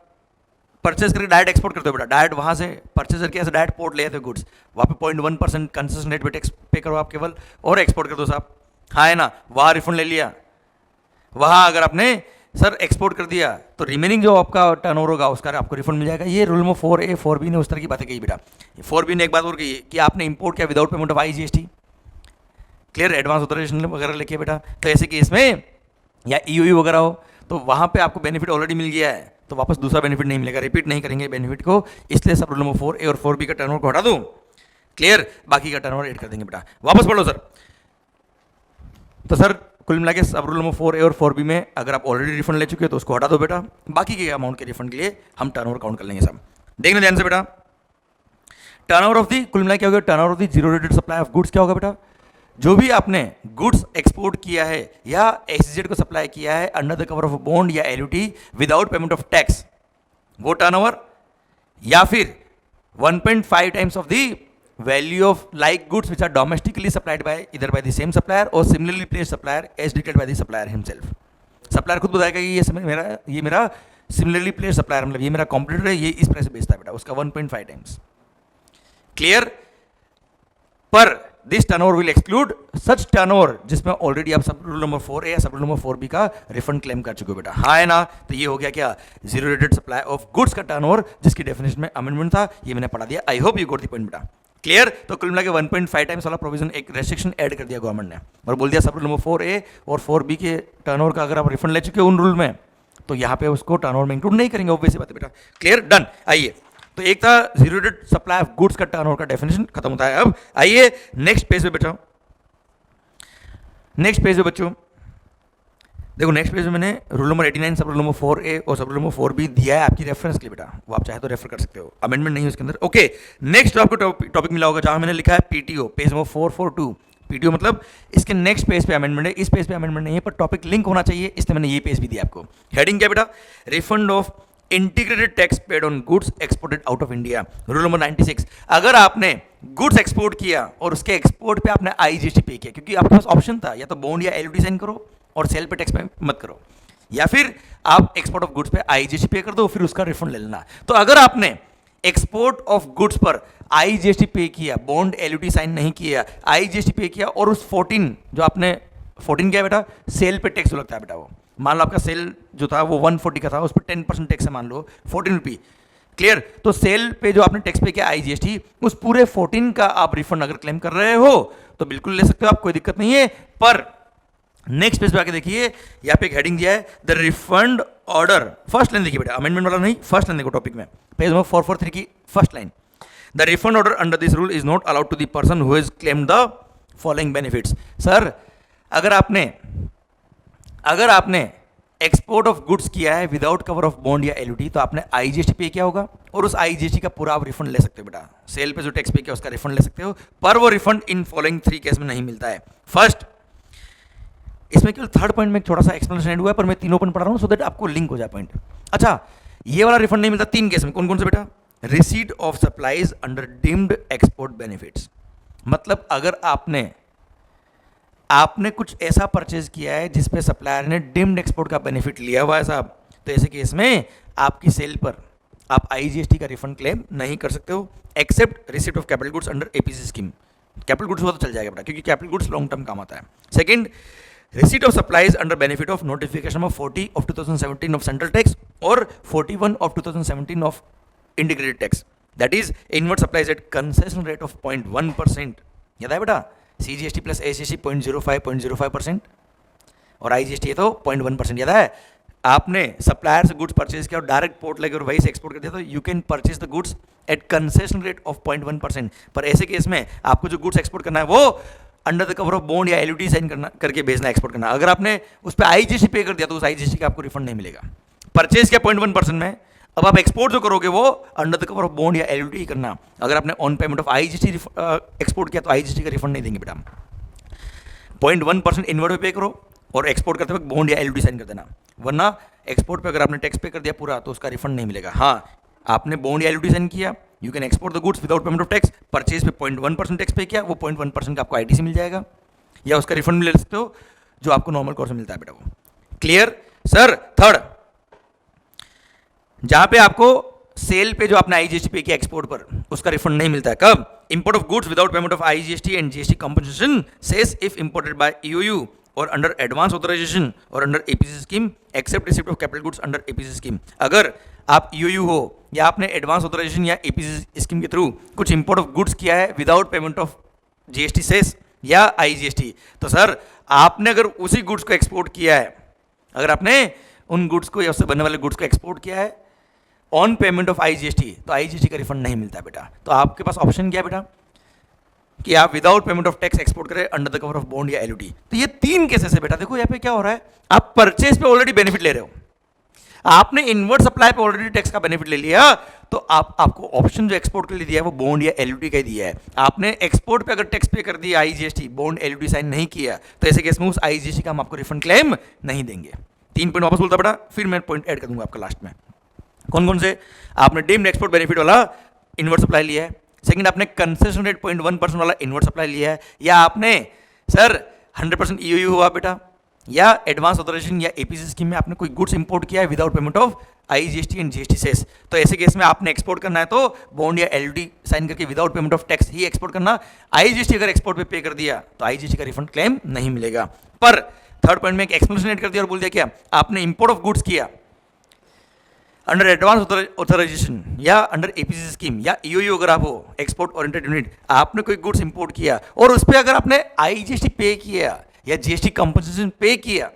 परचेज करके डायरेक्ट एक्सपोर्ट करते हो बेटा, डायरेक्ट वहाँ से परचेज करके ऐसे डायरेक्ट पोर्ट ले आते हो गुड्स, वहाँ पे 0.1% कंसेशन रेट पे टैक्स पे करो आप केवल और एक्सपोर्ट कर दो साहब, हाँ है ना, वहाँ रिफंड ले लिया। वहाँ अगर आपने सर एक्सपोर्ट कर दिया तो रिमेनिंग जो आपका टर्नओवर होगा उसका आपको रिफंड मिल जाएगा। ये रूल नंबर 4A 4B ने उस तरह की बातें कही बेटा। 4B ने एक बात और कही कि आपने इंपोर्ट किया without payment of IGST, clear, advance authorisation वगैरह लेके बेटा, तो ऐसे केस में या EOU वगैरह हो तो वहाँ पे आपको बेनिफिट ऑलरेडी मिल गया है, तो वापस दूसरा बेनिफिट नहीं मिलेगा, रिपीट नहीं करेंगे बेनिफिट को, इसलिए सब रूल नंबर 4A और 4B का टर्नओवर को हटा दो, क्लियर, बाकी का टर्नओवर ऐड कर देंगे बेटा। वापस पढ़ो सर। तो सर कुल मिला के सब रूल नंबर 4A और 4B में अगर आप ऑलरेडी रिफंड ले चुके हो तो उसको हटा दो बेटा, बाकी के अमाउंट के रिफंड के लिए हम टर्नओवर काउंट कर लेंगे सब। देखना ध्यान से बेटा, टर्नओवर ऑफ दी कुल मिला क्या होगा? Turnover of the zero rated supply of goods क्या होगा बेटा? जो भी आपने गुड्स एक्सपोर्ट किया है या SEZ को सप्लाई किया है under the cover of bond या LUT without payment of tax, वो टर्नओवर, या फिर 1.5 times of the value of like goods which are domestically supplied by इधर बाय द सेम सप्लायर और similarly placed supplier as dictated by the supplier himself. सप्लायर खुद बताएगा कि ये मेरा सिमिलरली प्लेस्ड सप्लायर, मतलब ये मेरा कॉम्पिटिटर है, ये इस प्राइस से बेचता है बेटा, उसका 1.5 टाइम्स। क्लियर? पर this turnover will exclude such turnover जिसमें ऑलरेडी आप सब रूल नंबर 4A या सब रूल नंबर 4B का रिफंड क्लेम कर चुके हो बेटा, हाँ है ना। तो ये हो गया क्या? Zero rated supply of goods का टर्नओवर जिसकी डेफिनेशन में अमेंडमेंट था, ये मैंने पढ़ा दिया। I hope you got the point बेटा। क्लियर? तो कुल मिला के 1.5 टाइम्स वाला प्रोविजन एक रेस्ट्रिक्शन ऐड कर दिया गवर्नमेंट ने और बोल दिया सब रूल नंबर 4A और 4B के टर्नओवर का अगर आप रिफंड ले चुके हो उन रूल में तो यहाँ पे उसको टर्नओवर में इंक्लूड नहीं करेंगे, ऑब्वियस बात है बेटा। क्लियर? डन। आइए, तो एक था zero rated supply of goods का टर्नओवर का डेफिनेशन खत्म होता है। अब आइए नेक्स्ट पेज पे बचाओ, नेक्स्ट पेज पे बच्चों देखो, नेक्स्ट पेज में मैंने रूल नंबर 89 सब रूल नंबर 4A और सब रूल नंबर 4B दिया है आपकी रेफरेंस के लिए बेटा, वो आप चाहे तो रेफर कर सकते हो, अमेंडमेंट नहीं है उसके अंदर। ओके, नेक्स्ट आपको टॉपिक मिला होगा जहां मैंने लिखा है PTO, पेज नंबर 442। PTO मतलब इसके नेक्स्ट पेज पे अमेंडमेंट है, इस पेज पे अमेंडमेंट नहीं है, पर टॉपिक लिंक होना चाहिए, इसलिए मैंने ये पेज भी दिया आपको। हेडिंग क्या बेटा? Refund of integrated tax paid on goods exported out of India. Rule number 96, अगर आपने गुड्स एक्सपोर्ट किया और उसके एक्सपोर्ट पे आपने आईजीएसटी पे किया, क्योंकि आपके पास ऑप्शन था या तो बॉन्ड या एलयूटी साइन करो और सेल पे टैक्स पे मत करो, या फिर आप एक्सपोर्ट ऑफ गुड्स पे आईजीएसटी पे कर दो फिर उसका रिफंड ले लेना। तो अगर आपने एक्सपोर्ट ऑफ गुड्स पर आईजीएसटी पे किया, बॉन्ड एलयूटी साइन नहीं किया, आईजीएसटी पे किया, और उस 14 जो आपने 14 क्या है बेटा, सेल पे टैक्स जो लगता है बेटा, वो मान लो आपका सेल जो था वो 140 का था, उस पर 10% टैक्स है, मान लो 14 रुपी। क्लियर? तो सेल पे जो आपने टैक्स पे किया आईजीएसटी, उस पूरे 14 का आप रिफंड अगर क्लेम कर रहे हो तो बिल्कुल ले सकते हो आप, कोई दिक्कत नहीं है। पर नेक्स्ट पेज पे आके देखिए, यहाँ पे एक हेडिंग दिया है the refund order, first line देखिए बेटा, अमेंडमेंट वाला नहीं, फर्स्ट लाइन देखो टॉपिक में, पेज नंबर 443 की first line, the refund order under this rule is not allowed to the person who has claimed the following benefits. Sir अगर आपने export of goods किया है विदाउट कवर ऑफ बॉन्ड या LUT, तो आपने IGST पे किया होगा और उस आईजीएसटी का पूरा आप रिफंड ले सकते हो बेटा। सेल पे जो टैक्स पे किया उसका रिफंड ले सकते हो, पर वो रिफंड इन फॉलोइंग 3 केस में नहीं मिलता है। फर्स्ट, इसमें केवल थर्ड पॉइंट में थोड़ा सा एक्सप्लेनेशन ऐड हुआ है, पर मैं तीनों पॉइंट पढ़ा रहा हूँ सो दैट आपको लिंक हो जाए पॉइंट। अच्छा, ये वाला रिफंड नहीं मिलता 3 केस में, कौन कौन से बेटा? Receipt of supplies under deemed export benefits, मतलब अगर आपने कुछ ऐसा परचेज किया है जिसपे सप्लायर ने डीम्ड एक्सपोर्ट का बेनिफिट लिया हुआ है साहब, तो ऐसे केस में आपकी सेल पर आप आईजीएसटी का रिफंड क्लेम नहीं कर सकते हो, except receipt of capital goods under APC scheme. Capital goods हुआ तो चल जाएगा बेटा, क्योंकि कैपिटल गुड्स लॉन्ग टर्म काम आता है। Second, receipt of supplies under benefit of notification of 40 of 2017 of central tax और 41 of 2017 of integrated tax, that is inward supplies at concession rate of 0.1%। याद है बेटा, सीजीएसटी प्लस एसजीएसटी 0.05% और IGST है तो 0.1%। याद है, आपने सप्लायर से गुड्स परचेज किया और डायरेक्ट पोर्ट लगे और वहीं से एक्सपोर्ट कर दिया, तो you can purchase the goods at concession rate of 0.1%। पर ऐसे केस में आपको जो गुड्स एक्सपोर्ट करना है वो under the cover of bond या एलयूटी साइन करना करके भेजना, एक्सपोर्ट करना। अगर आपने उस पर आईजीएसटी पे कर दिया तो उस आईजीएसटी का आपको रिफंड नहीं मिलेगा। परचेज किया 0.1% में, अब आप एक्सपोर्ट जो करोगे वो under the cover of bond या एलयूटी करना। अगर आपने on payment of IGST export किया तो आईजीएसटी का रिफंड नहीं देंगे बेटा। 0.1% इनवर्ड पे पे करो और एक्सपोर्ट करते वक्त बॉन्ड या एलयूटी साइन कर देना, वरना एक्सपोर्ट पे अगर आपने टैक्स पे कर दिया पूरा तो उसका रिफंड नहीं मिलेगा। हाँ, आपने बॉन्ड या एलयूटी साइन किया, you can export the goods without payment of tax. Purchase पे 0.1% टैक्स पे किया, वो 0.1% का आपको आईटीसी मिल जाएगा या उसका रिफंड ले सकते हो जो आपको नॉर्मल कोर्स में मिलता है बेटा वो। Clear sir? थर्ड, जहां पे आपको सेल पे जो आपने आईजीएसटी पे किया एक्सपोर्ट पर उसका रिफंड नहीं मिलता है, कब? Import of goods without payment of IGST and GST compensation cess if imported by EOU और अंडर एडवांस ऑथराइजेशन और under APC scheme except receipt of capital goods under APC scheme. अगर आप ईओयू हो या आपने एडवांस ऑथराइजेशन या APC scheme के through कुछ इंपोर्ट ऑफ गुड्स किया है without payment of GST cess या आईजीएसटी, तो सर आपने अगर उसी गुड्स को एक्सपोर्ट किया है, अगर आपने उन गुड्स को या उससे बनने वाले गुड्स को एक्सपोर्ट किया है ऑन पेमेंट ऑफ आईजीएसटी, तो आईजीएसटी का रिफंड नहीं मिलता बेटा। तो आपके पास ऑप्शन क्या है बेटा कि आप without payment of tax export करें under the cover of bond या एलयूटी। तो ये 3 केसेस है बेटा। देखो यहाँ पे क्या हो रहा है, आप परचेज पे ऑलरेडी बेनिफिट ले रहे हो, आपने इनवर्ड सप्लाई पे ऑलरेडी टैक्स का बेनिफिट ले लिया, तो आपको ऑप्शन जो एक्सपोर्ट के लिए दिया है वो बॉन्ड या एलयूटी का ही दिया है। आपने एक्सपोर्ट पे अगर टैक्स पे कर दिया आईजीएसटी, बॉन्ड एलयूटी साइन नहीं किया, तो ऐसे केस में उस आईजीएसटी का हम आपको रिफंड क्लेम नहीं देंगे। 3 पॉइंट वापस बोलता बेटा, फिर मैं पॉइंट ऐड कर दूंगा आपका लास्ट में। कौन कौन से? आपने डीम्ड एक्सपोर्ट बेनिफिट वाला इनवर्ड सप्लाई लिया है, सेकंड आपने कंसेशन रेट 0.1% वाला इनवर्ड सप्लाई लिया है, या आपने सर 100% ईओयू हुआ बेटा, या एडवांस ऑथराइजेशन या एपीसी स्कीम में आपने कोई गुड्स इंपोर्ट किया है without payment of IGST and GST cess, तो ऐसे केस में आपने एक्सपोर्ट करना है तो बॉन्ड या एलयूटी साइन करके without payment of tax he export करना। आईजीएसटी अगर एक्सपोर्ट पे कर दिया तो आईजीएसटी का रिफंड क्लेम नहीं मिलेगा। पर थर्ड पॉइंट में एक एक्सप्लेनेशन ऐड कर दिया और बोल दिया क्या, आपने इंपोर्ट ऑफ गुड्स किया अंडर एडवांस ऑथराइजेशन या अंडर एपीसी स्कीम या ईओयू, अगर आप हो एक्सपोर्ट ओरिएंटेड यूनिट, आपने कोई गुड्स इंपोर्ट किया और उस पर अगर आपने आईजीएसटी पे किया या जीएसटी कंपनसेशन पे किया,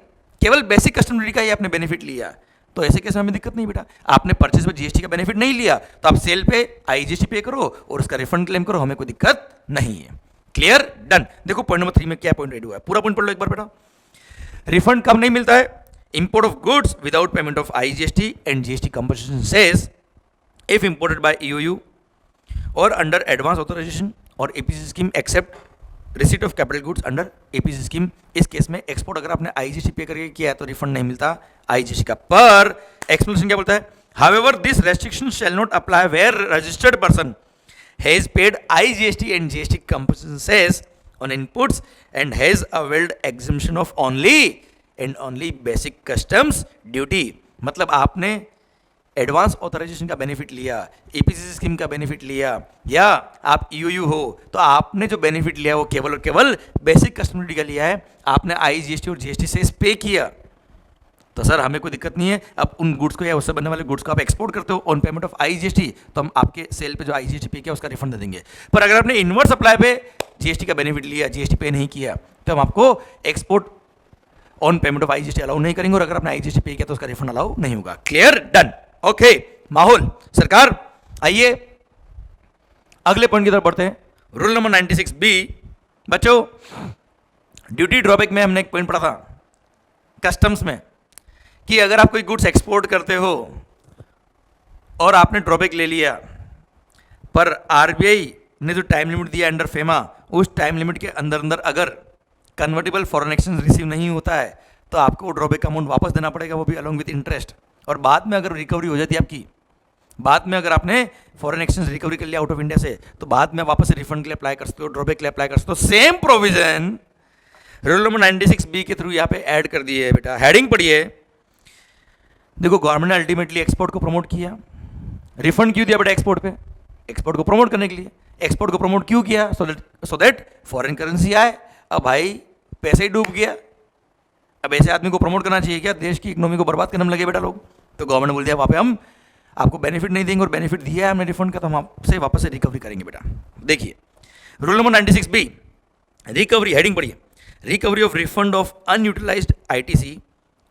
केवल बेसिक कस्टम ड्यूटी का ही आपने बेनिफिट लिया, तो ऐसे केस में हमें दिक्कत नहीं बेटा। आपने परचेज में जीएसटी का बेनिफिट नहीं लिया तो आप सेल पे आईजीएसटी पे करो और उसका रिफंड क्लेम करो, हमें कोई दिक्कत नहीं है। क्लियर? डन। देखो पॉइंट नंबर 3 में क्या पॉइंट रेड हुआ है, पूरा पॉइंट पढ़ लो एक बार बेटा। रिफंड कब नहीं मिलता है? Import of goods without payment of IGST and GST compensation cess if imported by EOU और अंडर एडवांस ऑथराइजेशन और APC scheme except receipt of capital goods under APC scheme. इस केस में एक्सपोर्ट अगर आपने आईजीएसटी पे करके किया है तो रिफंड नहीं मिलता आईजीएसटी का। पर एक्सप्लेनेशन क्या बोलता है, However, this restriction shall not apply where registered person has paid IGST and GST compensation cess on inputs and has availed exemption of only and only basic customs duty. मतलब आपने advance authorisation का benefit लिया, ईपीसीसी scheme का benefit लिया, या आप EOU हो तो आपने जो बेनिफिट लिया वो केवल और केवल बेसिक कस्टम ड्यूटी का लिया है, आपने आईजीएसटी और जीएसटी से पे किया तो सर हमें कोई दिक्कत नहीं है। अब उन गुड्स को या उससे बनने वाले गुड्स को आप एक्सपोर्ट करते हो ऑन पेमेंट ऑफ आईजीएसटी तो हम आपके सेल पे जो आईजीएसटी पे किया उसका रिफंड दे देंगे। पर अगर आपने इनवर्ट सप्लाई पे जीएसटी का बेनिफिट लिया, जीएसटी पे नहीं किया तो हम आपको export on payment of IGST allow नहीं करेंगे और अगर आपने आईजीएसटी पे किया तो उसका रिफंड अलाउ नहीं होगा। क्लियर? डन। ओके माहौल सरकार, आइए अगले पॉइंट की तरफ बढ़ते हैं। Rule number 96B। बच्चों ड्यूटी ड्रॉबैक में हमने एक पॉइंट पढ़ा था कस्टम्स में कि अगर आप कोई गुड्स एक्सपोर्ट करते हो और आपने ड्रॉबैक ले लिया पर आरबीआई ने जो टाइम लिमिट दिया अंडर फेमा, उस टाइम लिमिट के अंदर अंदर अगर कन्वर्टेबल फॉरेन एक्सचेंज रिसीव नहीं होता है तो आपको वो ड्रॉबैक का अमाउंट वापस देना पड़ेगा, वो भी अलॉन्ग विद इंटरेस्ट। और बाद में अगर रिकवरी हो जाती है आपकी, बाद में अगर आपने फॉरेन एक्सचेंज रिकवरी कर लिया आउट ऑफ इंडिया से तो बाद में वापस से रिफंड के लिए अप्लाई कर सकते हो, ड्रॉबैक के लिए अप्लाई कर सकते हो। Same provision rule number 96B के थ्रू यहाँ पे ऐड कर दिए है बेटा। हेडिंग पढ़िए। देखो गवर्नमेंट ने अल्टीमेटली एक्सपोर्ट को प्रमोट किया, रिफंड क्यों दिया बेटा एक्सपोर्ट पे? एक्सपोर्ट को प्रमोट करने के लिए। एक्सपोर्ट को प्रमोट क्यों किया? सो दैट फॉरेन करेंसी आए। अब भाई पैसे ही डूब गया, अब ऐसे आदमी को प्रमोट करना चाहिए क्या? देश की इकोनॉमी को बर्बाद करने में लगे बेटा लोग। तो गवर्नमेंट बोल दिया वहाँ पे हम आपको बेनिफिट नहीं देंगे और बेनिफिट दिया है हमने रिफंड का तो हम आपसे वापस से रिकवरी करेंगे बेटा। देखिए rule number 96B recovery. Heading पढ़िए। Recovery of refund of unutilised ITC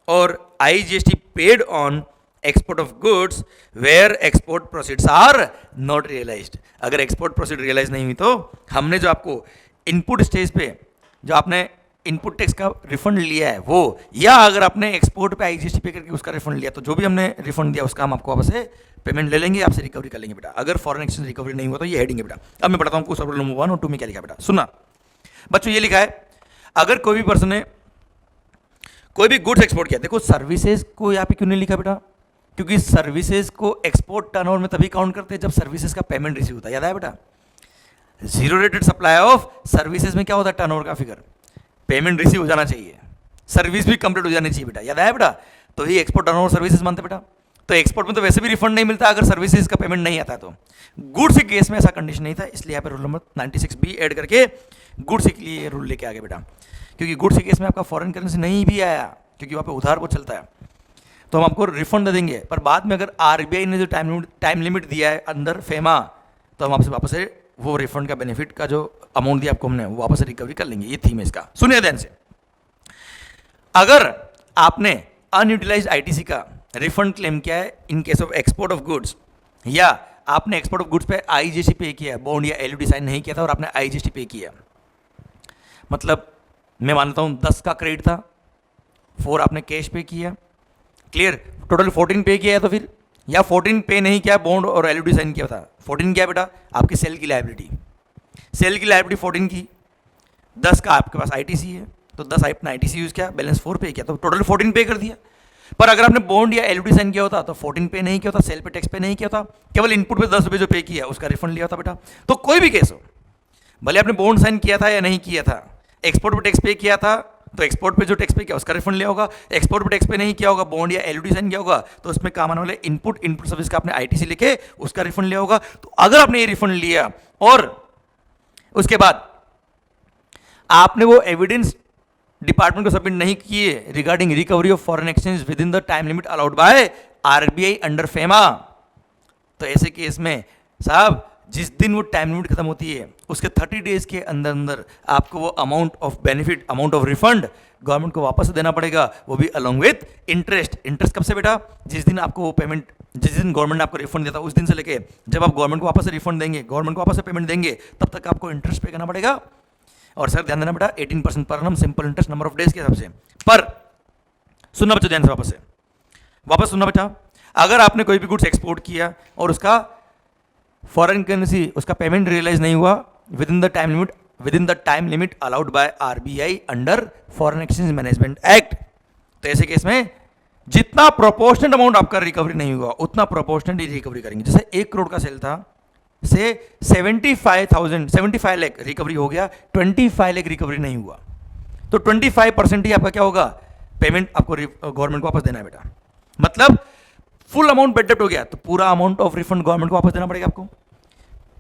और IGST paid on export of goods where export proceeds are not realised. अगर एक्सपोर्ट प्रोसीड रियलाइज नहीं हुई तो हमने जो आपको इनपुट स्टेज पे जो आपने इनपुट टैक्स का रिफंड लिया है वो, या अगर आपने एक्सपोर्ट पे आईजीएसटी पे करके उसका रिफंड लिया तो जो भी हमने रिफंड दिया उसका हम आपको वापस से पेमेंट ले लेंगे, आपसे रिकवरी कर लेंगे बेटा। अगर फॉरेन एक्सचेंज रिकवरी नहीं हुआ तो ये हेडिंग है बेटा। अब मैं बताता हूँ रूल नंबर 1 और 2 में क्या लिखा बेटा, सुनना बच्चों। ये लिखा है अगर कोई भी पर्सन ने कोई भी गुड्स एक्सपोर्ट किया, देखो सर्विसेज को यहाँ पे क्यों नहीं लिखा बेटा? क्योंकि सर्विसेज को एक्सपोर्ट टर्नओवर में तभी काउंट करते हैं जब सर्विसेज का पेमेंट रिसीव होता है, याद है बेटा? Zero rated supply of services में क्या होता है? टर्नओवर का फिगर, पेमेंट रिसीव हो जाना चाहिए, सर्विस भी कंप्लीट हो जानी चाहिए बेटा, याद है बेटा? तो ही एक्सपोर्ट टर्नओवर सर्विसेज मानते बेटा। तो एक्सपोर्ट में तो वैसे भी रिफंड नहीं मिलता अगर सर्विसेज का पेमेंट नहीं आता है तो। गुड्स के केस में ऐसा कंडीशन नहीं था, इसलिए यहाँ पे रूल नंबर 96B ऐड करके गुड्स के लिए रूल लेके आ गए बेटा। क्योंकि गुड्स के केस में आपका फॉरेन करेंसी नहीं भी आया क्योंकि वहाँ पे उधार वो चलता है तो हम आपको रिफंड दे देंगे, पर बाद में अगर आरबीआई ने जो टाइम लिमिट दिया है अंदर फेमा तो हम आपसे वापस से वो रिफंड का बेनिफिट का जो अमाउंट दिया आपको हमने वो वापस से रिकवरी कर लेंगे। ये थीम है इसका, सुनिए ध्यान से। अगर आपने अनयूटिलाइज्ड आईटीसी का रिफंड क्लेम किया है इन case of export of goods, या आपने एक्सपोर्ट ऑफ गुड्स पे आईजीएसटी पे किया है, बॉन्ड या एलयूडी साइन नहीं किया था और आपने आईजीएसटी पे किया, मतलब मैं मानता हूँ 10 का क्रेडिट था, 4 आपने कैश पे किया, क्लियर, टोटल 14 पे किया है, तो फिर या 14 पे नहीं किया, बॉन्ड और एलयूडी साइन किया था, 14 क्या बेटा? आपकी सेल की लायबिलिटी, सेल की लायबिलिटी 14 की, 10 का आपके पास आईटीसी है तो 10 आपने आईटीसी यूज़ किया, बैलेंस 4 पे किया तो टोटल 14 पे कर दिया। पर अगर आपने बॉन्ड या एलयूडी साइन किया होता तो 14 पे नहीं किया होता, सेल पे टैक्स पे नहीं किया होता, केवल इनपुट पे 10 रुपये जो पे किया उसका रिफंड लिया होता बेटा। तो कोई भी केस हो, भले आपने बॉन्ड साइन किया था या नहीं किया था, एक्सपोर्ट पे टैक्स पे किया था तो एक्सपोर्ट पे जो टैक्स पे किया उसका रिफंड लिया होगा, एक्सपोर्ट पे टैक्स पे नहीं किया होगा, बॉन्ड या एलयूडी साइन किया होगा तो उसमें काम आने वाले इनपुट सर्विस का आपने आईटीसी लिखे उसका रिफंड लिया होगा। तो अगर आपने ये रिफंड लिया और उसके बाद आपने वो एविडेंस डिपार्टमेंट को सबमिट नहीं किए regarding recovery of foreign exchange with in the time limit allowed by RBI under FEMA, तो ऐसे केस में साहब जिस दिन वो टाइम लिमिट खत्म होती है उसके 30 डेज के अंदर अंदर आपको वो amount of benefit, amount of refund government को वापस देना पड़ेगा, वो भी अलॉन्ग विथ इंटरेस्ट। इंटरेस्ट कब से बेटा? जिस दिन आपको वो पेमेंट, जिस दिन गवर्नमेंट ने आपको रिफंड देता उस दिन से लेके जब आप गवर्नमेंट को वापस से रिफंड देंगे, गवर्नमेंट को वापस से पेमेंट देंगे, तब तक आपको इंटरेस्ट पे करना पड़ेगा। और सर ध्यान देना बेटा 18% पर annum simple interest number of days के हिसाब से। पर सुनना बच्चों ध्यान से, वापस सुनना बेटा। अगर आपने कोई भी गुड्स एक्सपोर्ट किया और उसका फॉरेन करेंसी उसका पेमेंट रियलाइज नहीं हुआ with in the time limit allowed by RBI under foreign exchange management act, तो ऐसे केस में जितना प्रोपोर्शनल अमाउंट आपका रिकवरी नहीं हुआ उतना प्रोपोर्शनली रिकवरी करेंगे। जैसे 1 करोड़ का सेल था, से 75 लाख रिकवरी हो गया, 25 लाख रिकवरी नहीं हुआ, तो 25% ही आपका क्या होगा, पेमेंट आपको गवर्नमेंट को वापस देना है बेटा। मतलब फुल अमाउंट बेड डेप्ट हो गया तो पूरा अमाउंट ऑफ रिफंड गवर्नमेंट को वापस देना पड़ेगा आपको।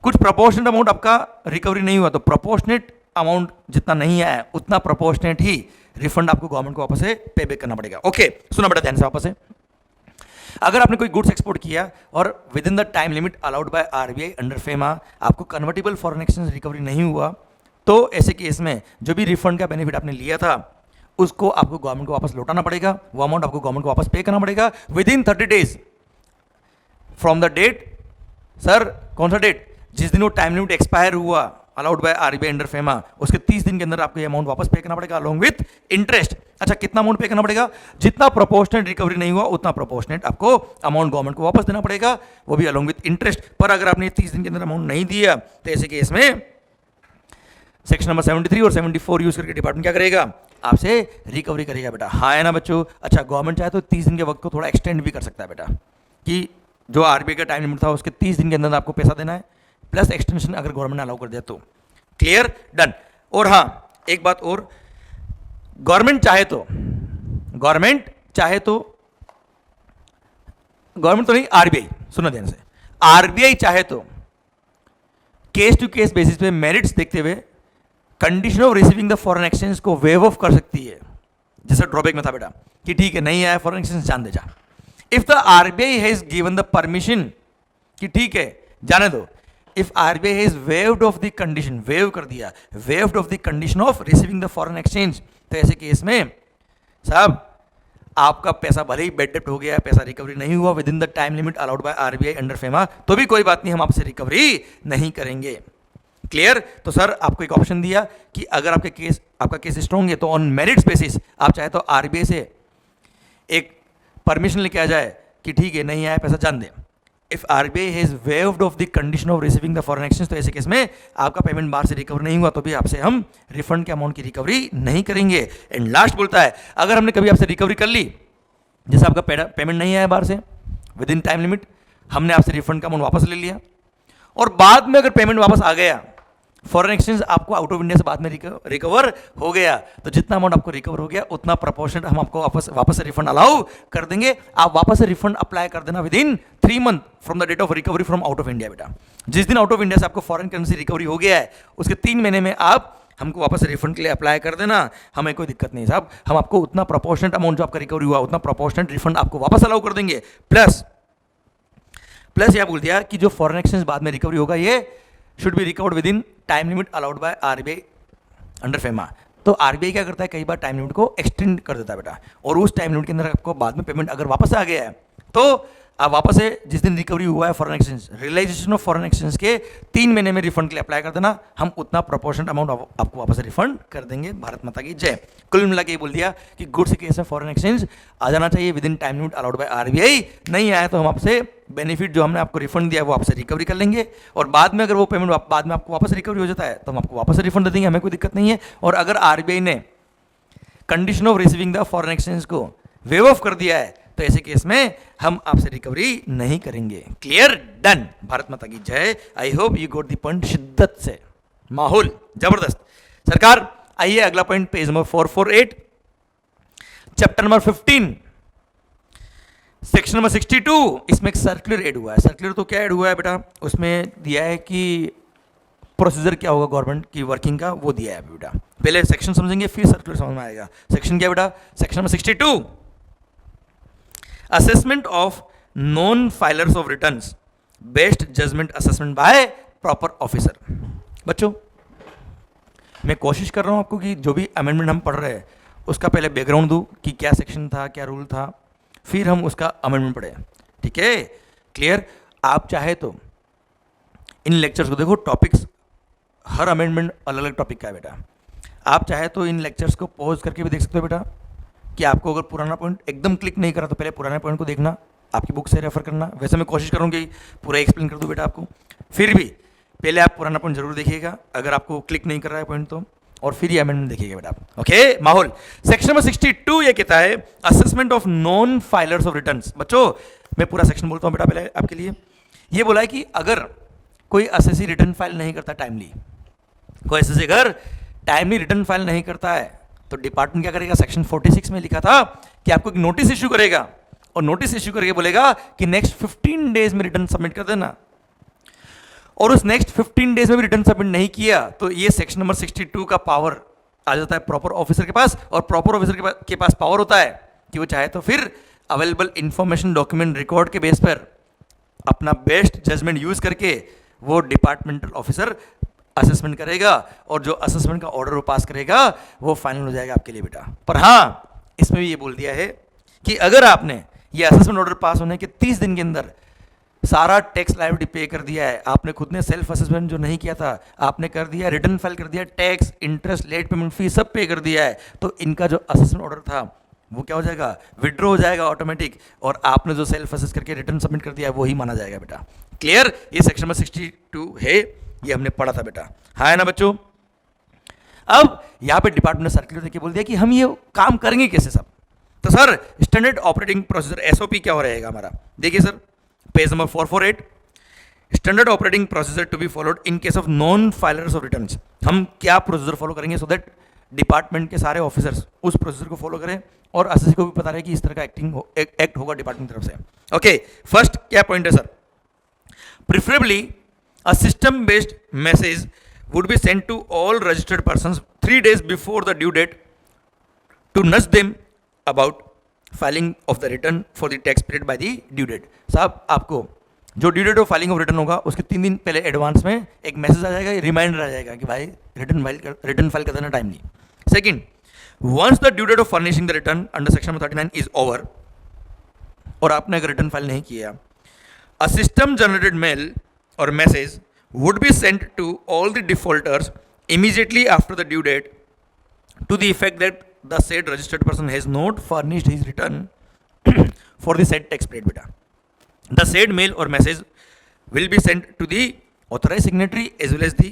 कुछ प्रोपोर्शनेट अमाउंट आपका रिकवरी नहीं हुआ तो प्रोपोर्शनेट अमाउंट जितना नहीं आया उतना प्रोपोर्शनेट ही रिफंड आपको गवर्नमेंट को वापस से पे बैक करना पड़ेगा। ओके, सुना बेटा ध्यान से वापस से। अगर आपने कोई गुड्स एक्सपोर्ट किया और with in the time limit allowed by RBI under FEMA आपको कन्वर्टेबल फॉरेन एक्सचेंज रिकवरी नहीं हुआ, तो ऐसे केस में जो भी रिफंड का बेनिफिट आपने लिया था उसको आपको गवर्नमेंट को वापस लौटाना पड़ेगा। वो अमाउंट आपको गवर्नमेंट को वापस पे करना पड़ेगा within 30 days from the date. Sir कौन सा डेट, जिस दिन वो टाइम लिमिट एक्सपायर हुआ allowed by RBI under FEMA, उसके 30 दिन के अंदर आपको ये अमाउंट वापस पे करना पड़ेगा अलोंग विथ इंटरेस्ट। अच्छा, कितना अमाउंट पे करना पड़ेगा, जितना प्रोपोर्शनेट रिकवरी नहीं हुआ उतना प्रोपोर्शनेट आपको अमाउंट गवर्नमेंट को वापस देना पड़ेगा, वो भी अलोंग विथ इंटरेस्ट। पर अगर आपने 30 दिन के अंदर अमाउंट नहीं दिया तो ऐसे केस में सेक्शन नंबर 73 और 74 यूज करके डिपार्टमेंट क्या करेगा, आपसे रिकवरी करेगा बेटा। हाँ है ना बच्चों। अच्छा, गवर्नमेंट चाहे तो 30 दिन के वक्त को थोड़ा एक्सटेंड भी कर सकता है बेटा, कि जो आरबीआई का टाइम लिमिट था उसके 30 दिन के अंदर आपको पैसा देना है, प्लस एक्सटेंशन अगर गवर्नमेंट ने अलाउ कर दिया तो। Clear, done. और हाँ एक बात और, गवर्नमेंट चाहे तो नहीं, आरबीआई, सुनो ध्यान से, आरबीआई चाहे तो केस टू केस बेसिस पे मेरिट्स देखते हुए condition of receiving the foreign exchange को वेव ऑफ कर सकती है। जैसे ड्रॉबैक में था बेटा कि ठीक है नहीं आया फॉरेन एक्सचेंज, जान दे जा। If the RBI has given the permission कि ठीक है जाने दो, if RBI has waived off the condition, wave कर दिया, waived off the condition of receiving the foreign exchange, तो ऐसे केस में साहब आपका पैसा भले ही बेड डेप्ट हो गया, पैसा रिकवरी नहीं हुआ with in the time limit allowed by RBI under FEMA, तो भी कोई बात नहीं, हम आपसे रिकवरी नहीं करेंगे। क्लियर। तो सर आपको एक ऑप्शन दिया कि अगर आपका केस स्ट्रॉन्ग है तो ऑन मेरिट्स बेसिस आप चाहे तो आरबीआई से एक परमिशन लेके आ जाए कि ठीक है नहीं आया पैसा, जान दे। If RBI has waived off the condition of receiving the foreign exchange, तो ऐसे केस में आपका पेमेंट बाहर से रिकवर नहीं हुआ तो भी आपसे हम रिफंड के अमाउंट की रिकवरी नहीं करेंगे। एंड लास्ट बोलता है, अगर हमने कभी आपसे रिकवरी कर ली, जैसे आपका पेमेंट नहीं आया बाहर से विद इन टाइम लिमिट, हमने आपसे रिफंड का अमाउंट वापस ले लिया और बाद में अगर पेमेंट वापस आ गया, फॉरेन एक्सचेंज आपको आउट ऑफ इंडिया से बाद में रिकवर हो गया, तो जितना अमाउंट आपको रिकवर हो गया उतना प्रोपोर्शनल हम आपको वापस से रिफंड अलाउ कर देंगे। आप वापस से रिफंड अप्लाई कर देना within 3 month from the date of recovery from out of India बेटा। जिस दिन आउट ऑफ इंडिया से आपको फॉरेन करेंसी रिकवरी हो गया है उसके 3 महीने में आप हमको वापस से रिफंड के लिए अप्लाई कर देना, हमें कोई दिक्कत नहीं साहब। हम आपको उतना प्रोपोर्शनल अमाउंट जो आपका रिकवरी हुआ उतना प्रोपोर्शनल रिफंड आपको वापस अलाउ कर देंगे। प्लस यह बोल दिया कि जो फॉरेन एक्सचेंज बाद में रिकवरी होगा ये should be recovered with in time limit allowed by RBI under FEMA. तो आरबीआई क्या करता है, कई बार टाइम लिमिट को एक्सटेंड कर देता है बेटा, और उस टाइम लिमिट के अंदर आपको बाद में पेमेंट अगर वापस आ गया है तो आप वापस से जिस दिन रिकवरी हुआ है foreign exchange, realisation of foreign exchange के 3 महीने में रिफंड के लिए अप्लाई कर देना, हम उतना प्रोपोर्शनल अमाउंट आपको वापस से रिफंड कर देंगे। भारत माता की जय। कुल मिला के बोल दिया कि गुड्स के केस में फॉरेन एक्सचेंज आ जाना चाहिए with in time limit allowed by RBI, नहीं आया तो हम आपसे बेनिफिट जो हमने आपको रिफंड दिया वो आपसे रिकवरी कर लेंगे, और बाद में अगर वो पेमेंट बाद में आपको वापस रिकवरी हो जाता है तो हम आपको वापस रिफंड दे देंगे, हमें कोई दिक्कत नहीं है। और अगर आरबीआई ने condition of receiving the foreign exchange को वेव ऑफ कर दिया है तो ऐसे केस में हम आपसे रिकवरी नहीं करेंगे। Clear, done. भारत माता की जय। I hope you got the point शिद्दत से, माहौल जबरदस्त। सरकार आइए अगला point page number 448 chapter number 15 section number 62। इसमें एक सर्कुलर ऐड हुआ है। सर्कुलर तो क्या ऐड हुआ है बेटा, उसमें दिया है कि प्रोसीजर क्या होगा गवर्नमेंट की वर्किंग का, वो दिया है बेटा। पहले सेक्शन समझेंगे फिर सर्कुलर समझ में आएगा। सेक्शन क्या बेटा, section number 62 assessment of non filers of returns, best judgement assessment by proper officer. बच्चों मैं कोशिश कर रहा हूं आपको कि जो भी अमेंडमेंट हम पढ़ रहे हैं उसका पहले बैकग्राउंड दूं कि क्या सेक्शन था, क्या रूल था, फिर हम उसका अमेंडमेंट पढ़े। ठीक है, क्लियर। आप चाहे तो इन लेक्चर्स को देखो, टॉपिक्स हर अमेंडमेंट अलग अलग टॉपिक का है बेटा। आप चाहे तो इन लेक्चर्स को पॉज करके भी देख सकते हो बेटा, कि आपको अगर पुराना पॉइंट एकदम क्लिक नहीं करा तो पहले पुराने पॉइंट को देखना, आपकी बुक से रेफर करना। वैसे मैं कोशिश करूँगी कि पूरा एक्सप्लेन कर दूँ बेटा आपको, फिर भी पहले आप पुराना पॉइंट जरूर देखिएगा अगर आपको क्लिक नहीं कर रहा है पॉइंट तो। और फिर ये अमेंडमेंट देखिएगा बेटा आप। ओके माहौल सेक्शन नंबर 62 ये कहता है assessment of non filers of returns. बच्चों मैं पूरा सेक्शन बोलता हूँ बेटा पहले आपके लिए। ये बोला है कि अगर कोई एसएससी रिटर्न फाइल नहीं करता टाइमली, कोई एसएससी अगर टाइमली रिटर्न फाइल नहीं करता है तो डिपार्टमेंट क्या करेगा, सेक्शन 46 में लिखा था कि आपको एक नोटिस इश्यू करेगा और नोटिस इश्यू करके बोलेगा कि नेक्स्ट 15 डेज में रिटर्न सबमिट कर देना। और उस नेक्स्ट 15 डेज में भी रिटर्न सबमिट नहीं किया तो ये सेक्शन नंबर 62 का पावर आ जाता है प्रॉपर ऑफिसर के पास, और प्रॉपर ऑफिसर के पास पावर होता है कि वो चाहे तो फिर अवेलेबल इंफॉर्मेशन डॉक्यूमेंट रिकॉर्ड के बेस पर अपना बेस्ट जजमेंट यूज करके वो डिपार्टमेंटल ऑफिसर असेसमेंट करेगा और जो असेसमेंट का ऑर्डर वो पास करेगा वो फाइनल हो जाएगा आपके लिए बेटा। पर हाँ इसमें भी ये बोल दिया है कि अगर आपने ये असेसमेंट ऑर्डर पास होने के 30 दिन के अंदर सारा टैक्स लायबिलिटी पे कर दिया है, आपने खुद ने सेल्फ असेसमेंट जो नहीं किया था आपने कर दिया, रिटर्न फाइल कर दिया, tax interest late payment fee सब पे कर दिया है, तो इनका जो असेसमेंट ऑर्डर था वो क्या हो जाएगा, विड्रॉ हो जाएगा ऑटोमेटिक, और आपने जो सेल्फ असेस करके रिटर्न सबमिट कर दिया है वो ही माना जाएगा बेटा। क्लियर? ये सेक्शन नंबर 62 है, ये हमने पढ़ा था बेटा, हाँ है ना बच्चों। अब यहाँ पे डिपार्टमेंट ने सर्कुलर देके बोल दिया कि हम ये काम करेंगे कैसे सब। तो sir standard operating procedure SOP क्या हो रहेगा हमारा, देखिए sir page number 448, standard operating procedure to be followed in case of non filers of returns. हम क्या प्रोसीजर फॉलो करेंगे सो दैट डिपार्टमेंट के सारे ऑफिसर्स उस प्रोसीजर को फॉलो करें और एसएससी को भी पता रहे कि इस तरह का एक्ट होगा डिपार्टमेंट की तरफ से। ओके फर्स्ट क्या पॉइंट है sir, preferably a system based message would be sent to all registered persons 3 days before the due date to nudge them about filing of the return for the tax period by the due date। साहब आपको जो due date of filing of return होगा उसके 3 दिन पहले advance में एक message आ जाएगा, रिमाइंडर आ जाएगा कि भाई रिटर्न फाइल कर देना timely. Second, once the due date of furnishing the return under section 39 is over, और आपने अगर रिटर्न फाइल नहीं किया, a system generated mail or message would be sent to all the defaulters immediately after the due date to the effect that the said registered person has not furnished his return for the said tax period beta। The said mail or message will be sent to the authorized signatory as well as the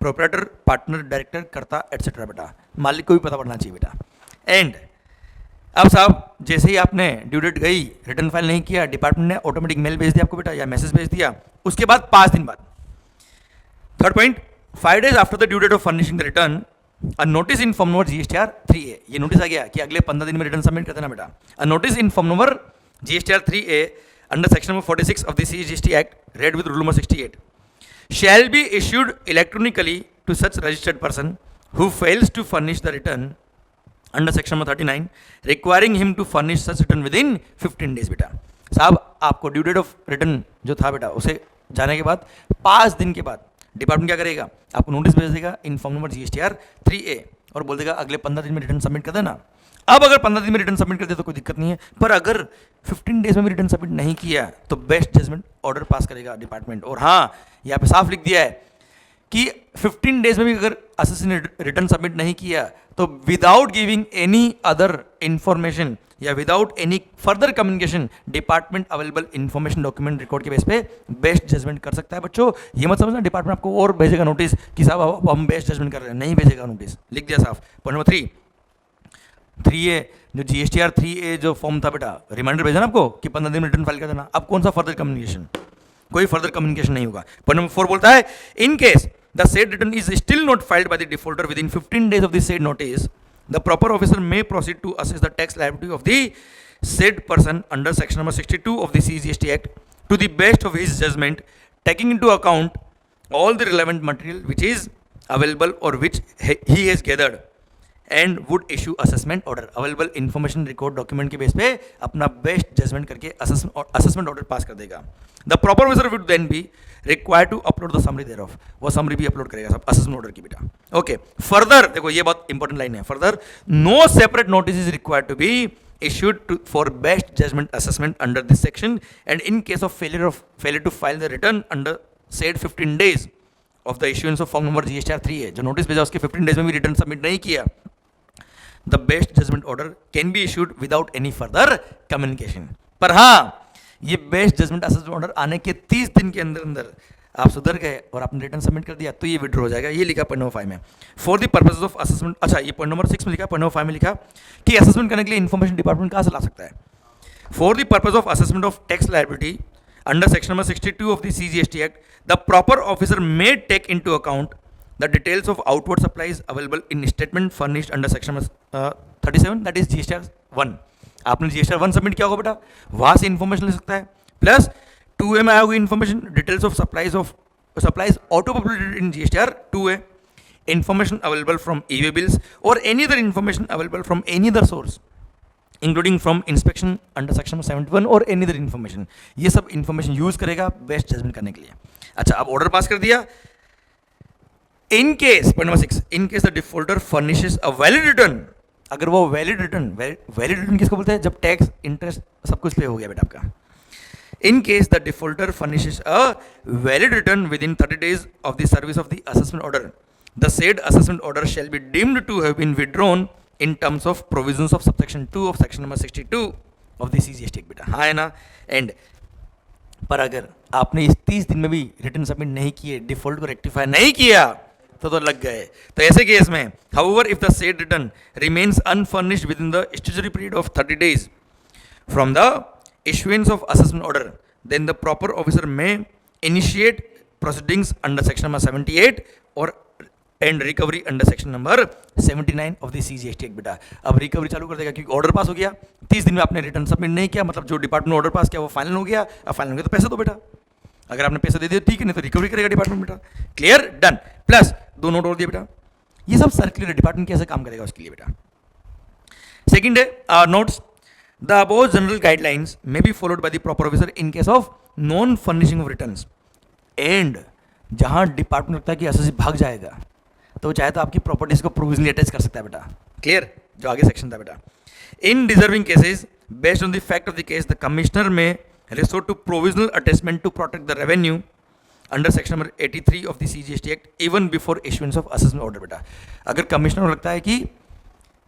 proprietor, partner, director, कर्ता etc बेटा, मालिक को भी पता पड़ना चाहिए बेटा। And अब साहब जैसे ही आपने ड्यू डेट गई, रिटर्न फाइल नहीं किया, डिपार्टमेंट ने ऑटोमेटिक मेल भेज दिया आपको बेटा या मैसेज भेज दिया, उसके बाद 5 दिन बाद। Third point, 5 days after the due date of furnishing the return a notice in form number GSTR 3A, ये नोटिस आ गया कि अगले 15 दिन में रिटर्न सबमिट कर देना बेटा। अ notice in form number GSTR 3A under section number 46 of the CGST act read with rule number 68 shall be issued electronically to such registered person who fails to furnish the return under section number 39 requiring him to furnish such return within 15 days बेटा। साहब आपको due date of return जो था बेटा उसे जाने के बाद 5 दिन के बाद डिपार्टमेंट क्या करेगा, आपको नोटिस भेज देगा इन फॉर्म नंबर GSTR 3A और बोल देगा अगले 15 दिन में रिटर्न सबमिट कर देना। अब अगर 15 दिन में रिटर्न सबमिट कर दे तो कोई दिक्कत नहीं है, पर अगर 15 डेज में भी रिटर्न सबमिट नहीं किया तो बेस्ट जजमेंट ऑर्डर पास करेगा डिपार्टमेंट। और हाँ यहाँ पे साफ लिख दिया है कि 15 डेज में भी अगर एसएससी ने रिटर्न सबमिट नहीं किया तो without giving any other information या without any further communication department available information document record के बेस पे बेस्ट जजमेंट कर सकता है। बच्चों ये मत समझना डिपार्टमेंट आपको और भेजेगा नोटिस कि साहब अब हम बेस्ट जजमेंट कर रहे हैं, नहीं भेजेगा नोटिस, लिख दिया साफ। पॉइंट नंबर 3A जो GSTR 3A जो फॉर्म था बेटा, रिमाइंडर भेजा ना आपको कि 15 दिन में रिटर्न फाइल कर देना, अब कौन सा फर्दर कम्युनिकेशन, कोई फर्दर कम्युनिकेशन नहीं होगा। पॉइंट नंबर 4 बोलता है in case the said return is still not filed by the defaulter within 15 days of the said notice, the proper officer may proceed to assess the tax liability of the said person under section number 62 of the CGST Act to the best of his judgment, taking into account all the relevant material which is available or which he has gathered, and would issue assessment order। Available information record document के base पे अपना best judgement करके assessment order pass कर देगा। The proper officer would then be required to upload the summary thereof, वो summary भी upload करेगा सब असेसमेंट ऑर्डर की बेटा। ओके फर्दर देखो ये बहुत इंपॉर्टेंट लाइन है, further no separate notice is required to be issued for best judgment assessment under this section, and in case of failure to file the return under said 15 days of the issuance of form number GSTR 3A, जो notice भेजा उसके 15 days में भी return submit नहीं किया, the best judgement order can be issued without any further communication. पर हाँ ये बेस्ट जजमेंट असेसमेंट ऑर्डर आने के 30 दिन के अंदर अंदर आप सुधर गए और आपने रिटर्न सबमिट कर दिया तो ये विड्रॉ हो जाएगा। ये लिखा पॉइंट नंबर 5 में, for the purposes of assessment. अच्छा, ये पॉइंट नंबर 6 में लिखा, पॉइंट नंबर 5 में लिखा कि असेसमेंट करने के लिए इन्फॉर्मेशन डिपार्टमेंट कहाँ से ला सकता है। For the purpose of assessment of tax liability under section number 62 of the CGST act, the proper officer may take into account the details of outward supplies available in statement furnished under section 37, that is GSTR 1। आपने GSTR 1 submit किया होगा बेटा, वहां से information ले सकता है। Plus 2A में आया information, details of supplies auto populated in GSTR 2A, information available from e-way bills or any other information available from any other source including from inspection under section 71 और any other information। ये सब information use करेगा best judgement करने के लिए। अच्छा, अब order pass कर दिया। In case, point number 6, in case the defaulter furnishes a valid return, अगर वो वैलिड रिटर्न किसको बोलते हैं, जब टैक्स इंटरेस्ट सब कुछ पे हो गया बेटा आपका। In case the defaulter furnishes a valid return within 30 days of the service of the assessment order, the said assessment order shall be deemed to have been withdrawn in terms of provisions of subsection 2 of section number 62 of the CGST बेटा। हाँ है ना। And पर अगर आपने इस 30 दिन में भी रिटर्न सबमिट नहीं किए, डिफॉल्ट को रेक्टिफाई नहीं किया तो लग गए। तो ऐसे केस में however if the said return remains unfurnished within the statutory period of 30 days from the issuance of assessment order, then the proper officer may initiate proceedings under section number 78 or and recovery under section number 79 of the CGST act बेटा। अब recovery चालू कर देगा क्योंकि order pass हो गया, 30 दिन में आपने रिटर्न सबमिट नहीं किया, मतलब जो डिपार्टमेंट ऑर्डर पास किया वो फाइनल हो गया। अब फाइनल हो गया तो पैसा दो बेटा, अगर आपने पैसा दे दिया ठीक है, नहीं तो रिकवरी करेगा डिपार्टमेंट बेटा। Clear, done. प्लस 2 नोट और दिए बेटा। ये सब सर्कुलर डिपार्टमेंट कैसे काम करेगा उसके लिए बेटा। सेकेंड है notes, the above general guidelines may be followed by the proper officer in case of non furnishing of returns, and जहां डिपार्टमेंट लगता है कि एसएससी भाग जाएगा तो चाहे तो आपकी प्रॉपर्टीज को प्रोविजनली अटैच कर सकता है बेटा। क्लियर, जो आगे सेक्शन था बेटा। In deserving cases based on the fact of the case the commissioner may resort to provisional attachment to protect the revenue under section number 83 of the CGST act even before issuance of assessment order बेटा। अगर commissioner को लगता है कि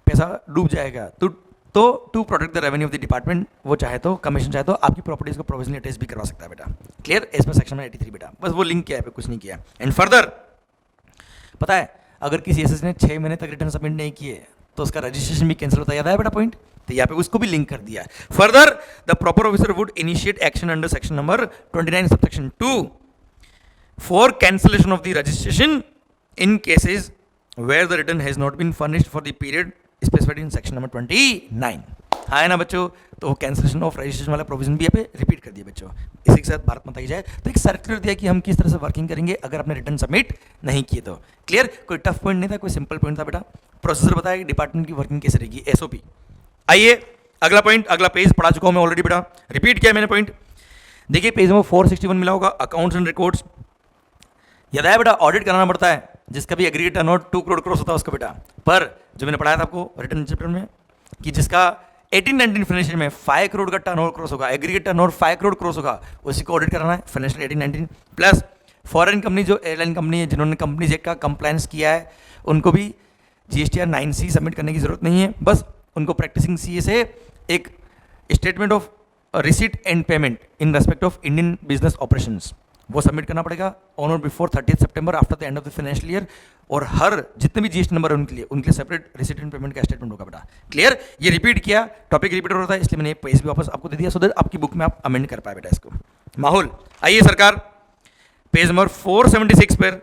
पैसा डूब जाएगा तो to protect the revenue of the department वो चाहे तो कमीशन चाहे तो आपकी प्रॉपर्टीज को प्रोविजनली अटैच भी करवा सकता है बेटा। क्लियर, एज पर सेक्शन 83 बेटा। बस वो लिंक किया है, कुछ नहीं किया। एंड फर्दर पता है अगर किसी एसएस ने 6 महीने तक रिटर्न सबमिट नहीं किए तो उसका रजिस्ट्रेशन भी कैंसिल होता है, याद है बेटा पॉइंट। तो यहाँ पे उसको भी लिंक कर दिया। Further the proper officer would initiate action under section number 29 subsection 2 for cancellation of the registration in cases where the return has not been furnished for the period specified in section number 29। हाँ है ना बच्चों। तो cancellation of registration वाला provision भी यहाँ पे repeat कर दिया बच्चों। इसी के साथ भारत माता की जाए। तो एक सर्कुलर दिया कि हम किस तरह से वर्किंग करेंगे अगर आपने रिटर्न सबमिट नहीं किए तो। क्लियर, कोई टफ पॉइंट नहीं था, कोई सिंपल पॉइंट था बेटा। प्रोसेसर बताया कि डिपार्टमेंट की वर्किंग कैसे रहेगी, SOP। आइए अगला पॉइंट, अगला पेज पढ़ा चुका हूँ मैं ऑलरेडी बेटा, रिपीट किया मैंने पॉइंट। देखिए पेज नंबर 461 मिला होगा, अकाउंट्स एंड रिकॉर्ड्स। याद है बेटा ऑडिट कराना पड़ता है, जिसका भी एग्रीगेट टर्नओवर 2 करोड़ क्रॉस होता है उसको बेटा। पर जो मैंने पढ़ाया था आपको रिटर्न चैप्टर में कि जिसका 18-19 फाइनेंशियल में 5 करोड़ का टर्नओवर क्रॉस होगा, एग्रीगेट टर्नओवर 5 करोड़ क्रॉस होगा, उसी को ऑडिट कराना है फाइनेंशियल 18-19। प्लस फॉरेन कंपनी जो एयरलाइन कंपनी है जिन्होंने कंपनीज एक्ट का कंप्लायंस किया है उनको भी GSTR 9C सबमिट करने की जरूरत नहीं है, बस उनको प्रैक्टिसिंग CA से एक statement of receipt and payment in respect of Indian business operations वो सबमिट करना पड़ेगा ऑन और before 30 September after the end of the financial year. और हर जितने भी GST नंबर है उनके लिए सेपरेट रिसीट एंड पेमेंट का स्टेटमेंट होगा बेटा। क्लियर, ये रिपीट किया, टॉपिक रिपीट हो रहा था इसलिए मैंने पेज भी वापस आपको दे दिया सो दैट आपकी बुक में आप अमेंड कर पाए बेटा इसको। माहौल, आइए सरकार पेज नंबर 476 पर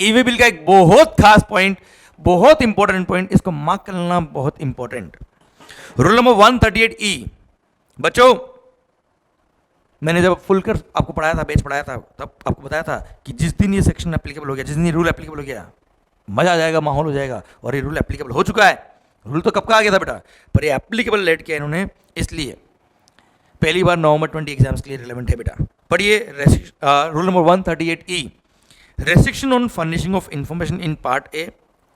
ई-वे बिल का एक बहुत खास पॉइंट, बहुत इंपॉर्टेंट पॉइंट, इसको मार्क कर लेना बहुत इंपॉर्टेंट। Rule number 138E। बच्चों मैंने जब फुलकर आपको पढ़ाया था, बैच पढ़ाया था, तब आपको बताया था कि जिस दिन ये सेक्शन एप्लीकेबल हो गया, जिस दिन ये रूल एप्लीकेबल हो गया, मजा आ जाएगा, माहौल हो जाएगा। और ये रूल एप्लीकेबल हो चुका है। रूल तो कब का आ गया था बेटा, पर ये एप्लीकेबल लेट किया इन्होंने, इसलिए पहली बार नवंबर 20 एग्जाम्स के लिए रिलेवेंट है बेटा। पढ़िए rule number 138E, restriction on furnishing of information in part A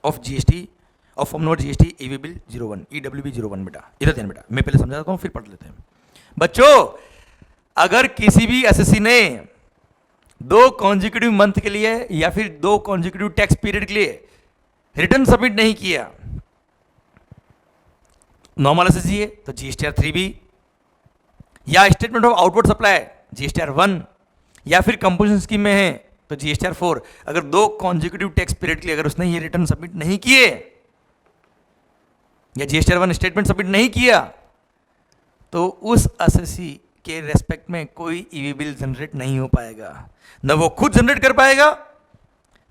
of GST of form number GST e-way bill 01 EWB 01 बेटा। इधर ध्यान बेटा, मैं पहले समझा देता हूँ फिर पढ़ लेते हैं बच्चों। अगर किसी भी एसएससी ने 2 कॉन्जिक्यूटिव मंथ के लिए या फिर 2 कॉन्जिक्यूटिव टैक्स पीरियड के लिए रिटर्न सबमिट नहीं किया, नॉर्मल एसएससी है तो GSTR 3B, या statement of outward supply GSTR 1, या फिर कंपोजिशन स्कीम में है तो जीएसटीआर 4, अगर 2 कॉन्जिक्यूटिव टैक्स पीरियड के लिए अगर उसने ये रिटर्न सबमिट नहीं किए या जीएसटीआर 1 स्टेटमेंट सबमिट नहीं किया तो उस असेसी के रेस्पेक्ट में कोई ईवी बिल जनरेट नहीं हो पाएगा, न वो खुद जनरेट कर पाएगा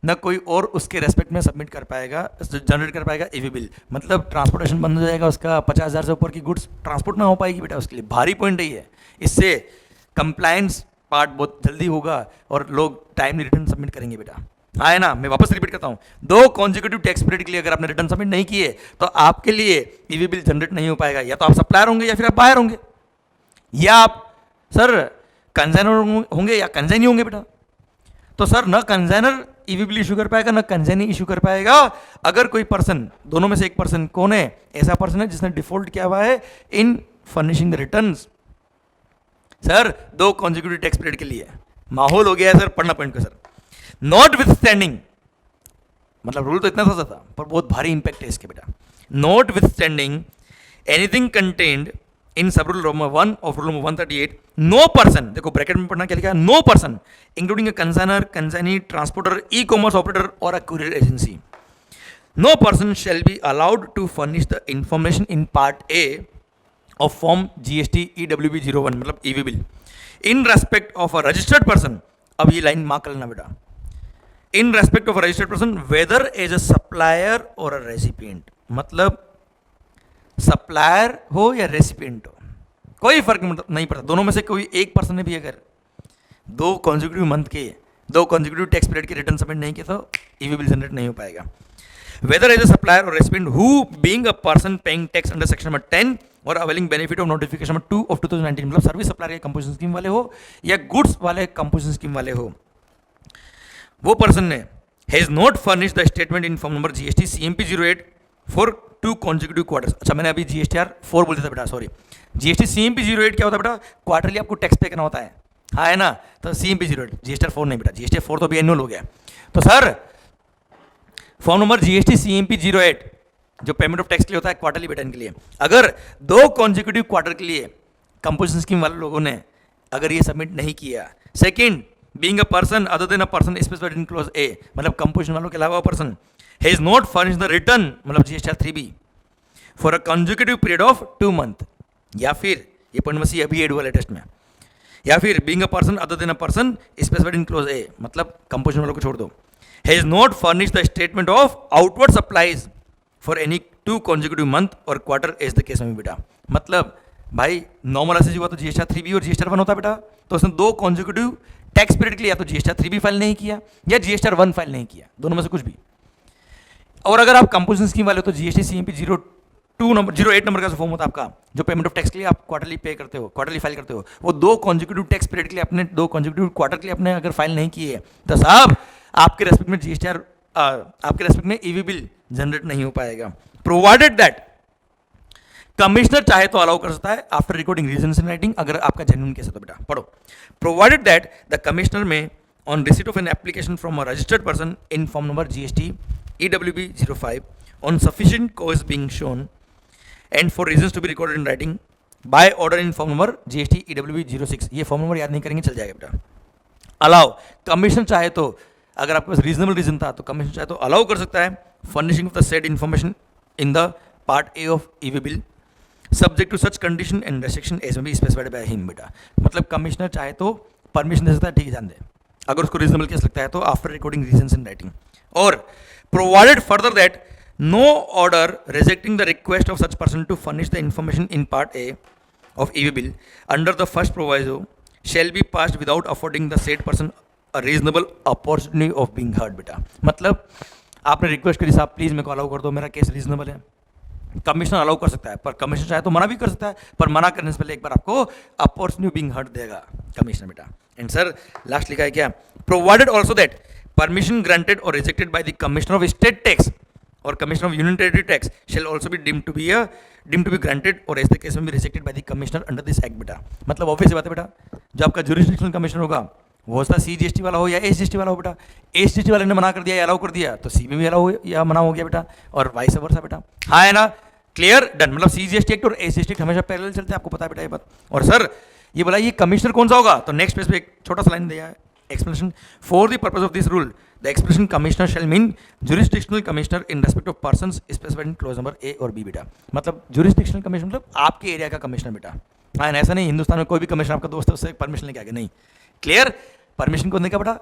न कोई और उसके रेस्पेक्ट में सबमिट कर पाएगा, जनरेट कर पाएगा ईवी बिल। मतलब ट्रांसपोर्टेशन बंद हो जाएगा उसका, 50,000 से ऊपर की गुड्स ट्रांसपोर्ट ना हो पाएगी बेटा, उसके लिए भारी पॉइंट ही है। इससे कंप्लायंस पार्ट बहुत जल्दी होगा और लोग टाइमली रिटर्न सबमिट करेंगे बेटा। हाँ है ना, मैं वापस रिपीट करता हूँ, 2 कॉन्जिक्यूटिव टैक्स पीरियड के लिए अगर आपने रिटर्न सबमिट नहीं किए तो आपके लिए ईवी बिल जनरेट नहीं हो पाएगा। या तो आप सप्लायर होंगे या फिर आप बायर होंगे, या आप सर कंसाइनर होंगे या कंसाइनी होंगे बेटा। तो सर न कंसाइनर ईवी बिल इशू कर पाएगा न कंसाइनी इशू कर पाएगा अगर कोई पर्सन, दोनों में से एक पर्सन कौन है, ऐसा पर्सन है जिसने डिफॉल्ट किया हुआ है इन furnishing the returns. Sir 2 consecutive tax period के लिए माहौल हो गया है सर, पढ़ना पॉइंट को सर। नॉट विथ स्टैंडिंग, मतलब रूल तो इतना सा था पर बहुत भारी इंपैक्ट है इसके बेटा। Notwithstanding anything contained in sub rule number 1 of rule number 138, no person, देखो ब्रैकेट में पढ़ना क्या लिखा है, no person including a consignor, consignee, transporter, e commerce operator और a courier agency, no person shall be allowed to furnish the information in part A of form GST EWB 01, मतलब e way bill, in respect of a registered person. अब ये line mark कर लेना बेटा, in respect of a registered person whether as a supplier और a recipient, मतलब supplier हो या रेसिपिएंट हो कोई फर्क नहीं पड़ता, दोनों में से कोई एक पर्सन ने भी अगर 2 कॉन्जिक्यूटिव मंथ के 2 कॉन्जिक्यूटिव टैक्स पीरियड के रिटर्न सबमिट नहीं किया तो ईवी बिल जनरेट नहीं हो पाएगा। वेदर एज अ सप्लायर और recipient who being a person paying tax under section number 10 और availing benefit of notification number 2 of 2019, मतलब सर्विस सप्लायर के कंपोजिशन स्कीम वाले हो या गुड्स वाले कंपोजिशन स्कीम वाले हो, वो पर्सन ने has not furnish the statement in form number GST CMP 08 for 2 consecutive quarters. अच्छा मैंने अभी जीएसटीआर 4 बोल दिया था बेटा, सॉरी, जीएसटी CMP 08 क्या होता है बेटा, क्वार्टरली आपको टैक्स पे करना होता है, हाँ है ना, तो CMP 08, जीएसटीआर 4 नहीं बेटा, जीएसटीआर 4 तो अभी एनुअल हो गया। तो sir form number GST CMP 08 जो पेमेंट ऑफ टैक्स के लिए होता है क्वार्टरली रिटर्न के लिए, अगर 2 कॉन्जिक्यूटिव क्वार्टर के लिए कंपोजिशन स्कीम वाले लोगों ने अगर ये सबमिट नहीं किया, second being a person other than a person specified in clause A, मतलब कंपोजिशन वालों के अलावा person has not furnish the return, मतलब GSTR 3B for a consecutive period of 2 month, या फिर ये पॉइंट मसी अभी एड हुआ लेटेस्ट में, या फिर being a person other than a person specified in clause A, मतलब कंपोजिशन वालों को छोड़ दो, has not furnish the statement of outward supplies for any 2 consecutive month और क्वार्टर एज द केस में बेटा। मतलब भाई नॉर्मल एसेज हुआ तो जीएसटीआर 3B और जीएसटीआर 1 होता बेटा, तो उसने 2 कॉन्जिक्यूटिव टैक्स पीरियड के लिए या तो जीएसटीआर 3B फाइल नहीं किया या जीएसटीआर 1 फाइल नहीं किया, दोनों में से कुछ भी। और अगर आप कंपोजिशन स्कीम वाले हो तो जीएसटी CMP 08 नंबर का फॉर्म होता है आपका, जो पेमेंट ऑफ टैक्स के लिए आप क्वार्टरली पे करते हो, क्वार्टरली फाइल करते हो, वो 2 कॉन्जिक्यूटिव टैक्स पीरियड के लिए अपने 2 कॉन्जिक्यूटिव क्वार्टर के लिए अपने अगर फाइल नहीं किए तो साहब आपके रेस्पेक्ट में जीएसटीआर आपके रेस्पेक्ट में ईवी बिल जनरेट नहीं हो पाएगा, प्रोवाइडेड दैट कमिश्नर चाहे तो अलाउ कर सकता है after recording reasons in writing, अगर आपका जेन्युइन केस है तो बेटा पढ़ो, प्रोवाइडेड दैट द कमिश्नर में on receipt of an application from a registered person in form number GST EWB 05 on sufficient cause being shown and for reasons to be recorded in writing by order in form number GST EWB 06, ये form number याद नहीं करेंगे चल जाएगा बेटा। Allow, commission चाहे तो अगर आपके पास रीजनेबल रीजन था तो कमीशन चाहे तो अलाउ कर सकता है furnishing of the said information in the part A of EV bill subject to such condition and restriction as may be specified by him बेटा। मतलब कमिश्नर चाहे तो परमिशन दे सकता है, ठीक है जान दे, अगर उसको रीजनेबल केस लगता है तो after recording reasons in writing, और provided further that no order rejecting the request of such person to furnish the information in part A of EV bill under the first proviso shall be passed without affording the said person a reasonable opportunity of being heard बेटा। मतलब आपने request करी साहब please मेरे को allow कर दो, मेरा केस रीजनेबल है, कमिश्नर अलाउ कर सकता है पर कमिश्नर चाहे तो मना भी कर सकता है, पर मना करने से पहले एक बार आपको अपॉर्चुनिटी बिंग हर्ट देगा कमिश्नर बेटा। एंड सर लास्ट लिखा है क्या, provided also that permission granted और rejected by the commissioner of state tax और commissioner of union territory tax shall also be deemed to be granted और ऐसे case में भी rejected by the commissioner under this act बेटा। मतलब obvious बात है बेटा, जो आपका जुरिस्डिक्शनल कमिश्नर होगा वो होता CGST वाला हो या SGST वाला हो बेटा, SGST वाले ने मना कर दिया या अलाउ कर दिया तो C में भी अलाउ या मना हो गया बेटा, और वाइस वर्सा बेटा। हाँ है ना, क्लियर डन। मतलब CGST एक्ट और SGST एक्ट हमेशा पैरेलल चलते हैं, आपको पता है बेटा ये बात। और सर ये बोला ये कमिश्नर कौन सा होगा, तो नेक्स्ट पेज पे एक छोटा सा लाइन दिया है explanation, for the purpose of this rule the expression commissioner shall mean jurisdictional commissioner in respect of persons specified in clause number A और बी बेटा। मतलब जुरिस्डिक्शनल कमिश्नर मतलब आपके एरिया का कमिश्नर बेटा। हाँ, ऐसा नहीं हिंदुस्तान में कोई भी कमिश्नर आपका दोस्त है उससे परमिशन लेके आगे नहीं। क्लियर, परमिशन कौन देगा बेटा,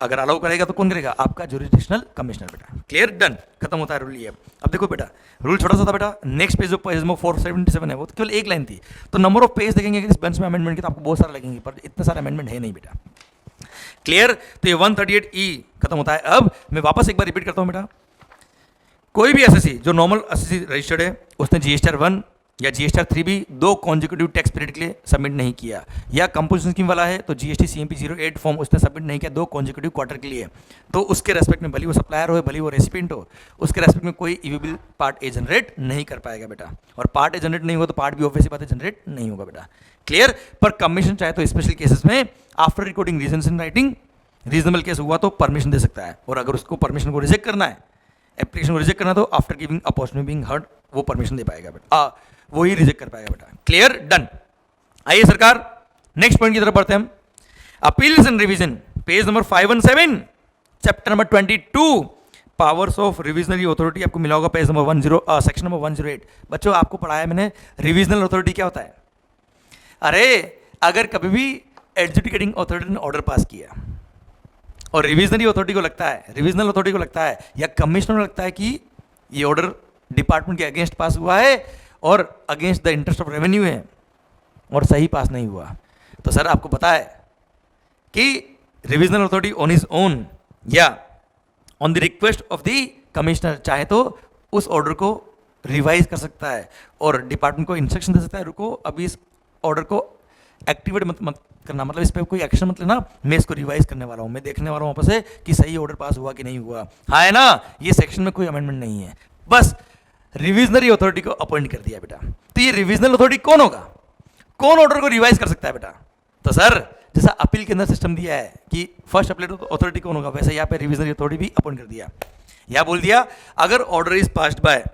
अगर अलाउ करेगा तो कौन करेगा, आपका जुरिस्डिक्शनल कमिश्नर बेटा। क्लियर, डन, खत्म होता है रूल ये। अब देखो बेटा रूल छोटा सा था बेटा, नेक्स्ट पेज जो पेज में 477 है वो तो केवल एक लाइन थी, तो नंबर ऑफ पेज देखेंगे इस बेंच में अमेंडमेंट की तो आपको बहुत सारे लगेंगे, पर इतने सारे अमेंडमेंट है नहीं बेटा। क्लियर, तो ये 138E खत्म होता है। अब मैं वापस एक बार रिपीट करता हूँ बेटा, कोई भी एसएससी जो नॉर्मल एसएससी रजिस्टर्ड है उसने जीएसटीआर 1 या जीएसटीआर 3 भी 2 कॉन्जिक्यूटिव टैक्स पीरियड के लिए सबमिट नहीं किया, या कंपोजिशन स्कीम वाला है तो जीएसटी सीएमपी 08 फॉर्म उसने सबमिट नहीं किया 2 कॉन्जिक्यूटिव क्वार्टर के लिए, तो उसके रेस्पेक्ट में भले वो सप्लायर हो भले वो रेसिपिएंट हो, उसके रेस्पेक्ट में कोई ईवीबल पार्ट ए जनरेट नहीं कर पाएगा बेटा। और पार्ट ए जनरेट नहीं होगा तो पार्ट बी ऑब्वियसली बात है जनरेट नहीं होगा बेटा। क्लियर, पर कमीशन चाहे तो स्पेशल केसेस में after recording reasons in writing reasonable case हुआ तो परमिशन दे सकता है, और अगर उसको परमिशन को रिजेक्ट करना है, एप्लीकेशन को रिजेक्ट करना है तो after giving opportunity being heard वो परमिशन दे पाएगा बेटा, वो ही रिजेक्ट कर पाएगा बेटा। Clear, done. आइए सरकार नेक्स्ट पॉइंट की तरफ बढ़ते हैं हम, appeals and revision, page number 517 chapter number 22 powers of revisionary authority आपको मिला होगा पेज नंबर सेक्शन नंबर 108। बच्चों आपको पढ़ाया मैंने रिविजनल अथॉरिटी क्या होता है। अरे अगर कभी भी एडजुडिकेटिंग अथॉरिटी ने ऑर्डर पास किया और रिविजनरी अथॉरिटी को लगता है, रिविजनल अथॉरिटी को लगता है या कमिश्नर को लगता है कि ये ऑर्डर डिपार्टमेंट के अगेंस्ट पास हुआ है और against the interest of revenue है और सही पास नहीं हुआ, तो सर आपको पता है कि revisional authority on his own या on the request of the commissioner चाहे तो उस ऑर्डर को रिवाइज कर सकता है और डिपार्टमेंट को इंस्ट्रक्शन दे सकता है, रुको अभी इस ऑर्डर को एक्टिवेट मत करना, मतलब इस पर कोई एक्शन मत लेना, मैं इसको रिवाइज करने वाला हूँ, मैं देखने वाला हूँ वापस से कि सही ऑर्डर पास हुआ कि नहीं हुआ। हाँ है ना, ये सेक्शन में कोई अमेंडमेंट नहीं है, बस रिविजनरी अथॉरिटी को अपॉइंट कर दिया बेटा। तो ये रिविजनल अथॉरिटी कौन होगा, कौन ऑर्डर को रिवाइज कर सकता है बेटा, तो सर जैसा अपील के अंदर सिस्टम दिया है कि फर्स्ट अपील अथॉरिटी कौन होगा, वैसे यहाँ पे रिविजनरी अथॉरिटी भी अपॉइंट कर दिया। या बोल दिया अगर order is passed by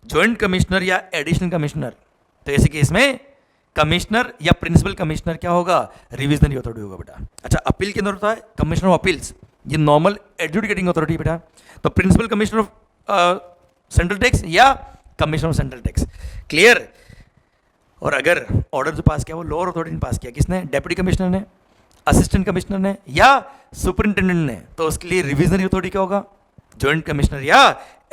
joint commissioner या एडिशनल कमिश्नर, तो ऐसे केस में कमिश्नर या प्रिंसिपल कमिश्नर क्या होगा, रिविजनरी अथॉरिटी होगा बेटा। अच्छा अपील के अंदर होता है कमिश्नर ऑफ अपील्स, ये नॉर्मल एडजुडिकेटिंग अथॉरिटी बेटा, तो principal commissioner of central tax या commissioner of central tax. Clear, और अगर ऑर्डर जो पास किया वो लोअर अथॉरिटी ने पास किया, किसने, डेप्यूटी कमिश्नर ने, असिस्टेंट कमिश्नर ने या सुपरिंटेंडेंट ने, तो उसके लिए रिविजनरी अथॉरिटी क्या होगा, ज्वाइंट कमिश्नर या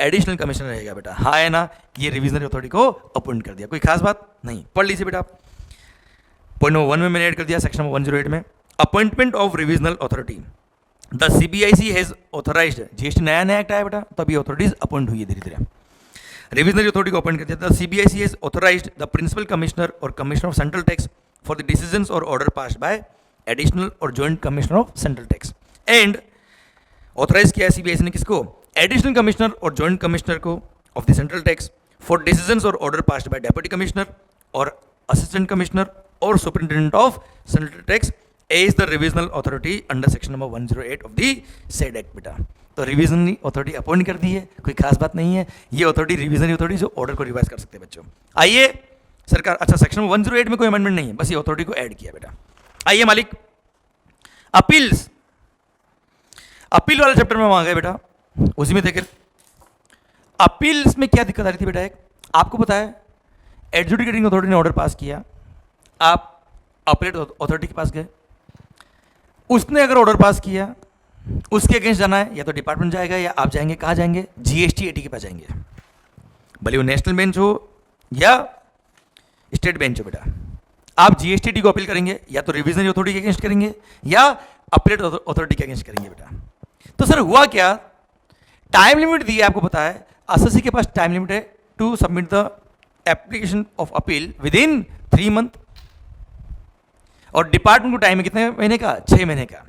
एडिशनल कमिश्नर रहेगा बेटा। हाँ है ना, ये रिविजनरी अथॉरिटी को अपॉइंट कर दिया, कोई खास बात नहीं, पढ़ लीजिए बेटा। पॉइंट नंबर 1 में मैंने ऐड कर दिया सेक्शन नंबर 108 में, appointment of revisional authority, the CBIC has authorised, GST नया नया एक्ट आया बेटा तो अभी अथॉरिटीज अपॉइंट हुई है धीरे धीरे, रिविजनरी अथॉरिटी को अपॉइंट कर दिया। The CBIC has authorised the principal commissioner और commissioner of central tax for the decisions और ऑर्डर पास्ड बाय एडिशनल और joint commissioner of central tax, and authorise किया है सीबीआईसी ने किसको, एडिशनल कमिश्नर और ज्वाइंट कमिश्नर को of the central tax for decisions और order passed by deputy commissioner और असिस्टेंट कमिश्नर और superintendent of central tax as the revisional authority under section number 108 of the said act बेटा। तो revisionary authority appoint कर दी है, कोई खास बात नहीं है, ये अथॉरिटी रिविजनरी अथॉरिटी जो ऑर्डर को रिवाइज कर सकते हैं बच्चों। आइए सरकार, अच्छा सेक्शन 108 में कोई अमेंडमेंट नहीं है, बस ये अथॉरिटी को ऐड किया बेटा। आइए मालिक, अपील्स, अपील वाले चैप्टर में वहां गए बेटा, उसी में देखे अपील्स में क्या दिक्कत आ रही थी बेटा। एक आपको पता है एडजुडिकेटिंग अथॉरिटी ने ऑर्डर पास किया, आप अपीलेट अथॉरिटी के पास गए, उसने अगर ऑर्डर पास किया उसके अगेंस्ट जाना है, या तो डिपार्टमेंट जाएगा या आप जाएंगे, कहाँ जाएंगे, जीएसटी एटी के पास जाएंगे, भले वो नेशनल बेंच हो या स्टेट बेंच हो बेटा। आप जीएसटी एटी को अपील करेंगे या तो रिविजनरी अथॉरिटी के अगेंस्ट करेंगे या अपीलेट अथॉरिटी के अगेंस्ट करेंगे बेटा। तो सर हुआ क्या, टाइम लिमिट दी है, आपको पता है एसएससी के पास टाइम लिमिट है to submit the application of appeal within 3 month, और डिपार्टमेंट को टाइम है कितने महीने का, 6 महीने का,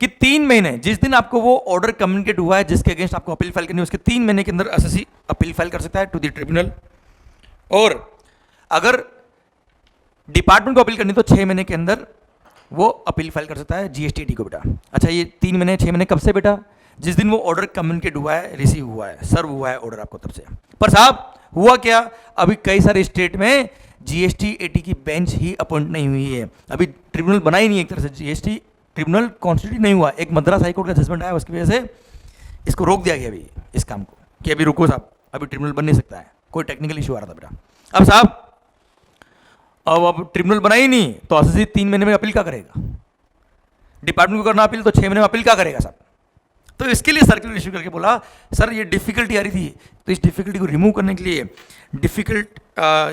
कि 3 महीने जिस दिन आपको वो ऑर्डर कम्युनिकेट हुआ है जिसके अगेंस्ट आपको अपील फाइल करनी है, उसके 3 महीने के अंदर एसएससी अपील फाइल कर सकता है टू द ट्रिब्यूनल, और अगर डिपार्टमेंट को अपील करनी तो 6 महीने के अंदर वो अपील फाइल कर सकता है जीएसटी को बेटा। अच्छा ये 3 महीने 6 महीने कब से बेटा, जिस दिन वो ऑर्डर कम्युनिकेट हुआ है, रिसीव हुआ है, सर्व हुआ है ऑर्डर आपको तब से। पर साहब हुआ क्या, अभी कई सारे स्टेट में जीएसटी एटी की बेंच ही अपॉइंट नहीं हुई है, अभी ट्रिब्यूनल बना ही नहीं है, एक तरह से जीएसटी ट्रिब्यूनल कॉन्स्टिट्यूट नहीं हुआ। एक मद्रास हाईकोर्ट का जजमेंट आया, उसकी वजह से इसको रोक दिया गया अभी इस काम को कि अभी रुको साहब, अभी ट्रिब्यूनल बन नहीं सकता है, कोई टेक्निकल इशू आ रहा था बेटा। अब साहब अब ट्रिब्यूनल बना ही नहीं तो एसएससी 3 महीने में अपील क्या करेगा, डिपार्टमेंट को करना अपील तो 6 महीने में अपील क्या करेगा साहब। तो इसके लिए सर्कुलर इशू करके बोला सर ये डिफिकल्टी आ रही थी, तो इस डिफिकल्टी को रिमूव करने के लिए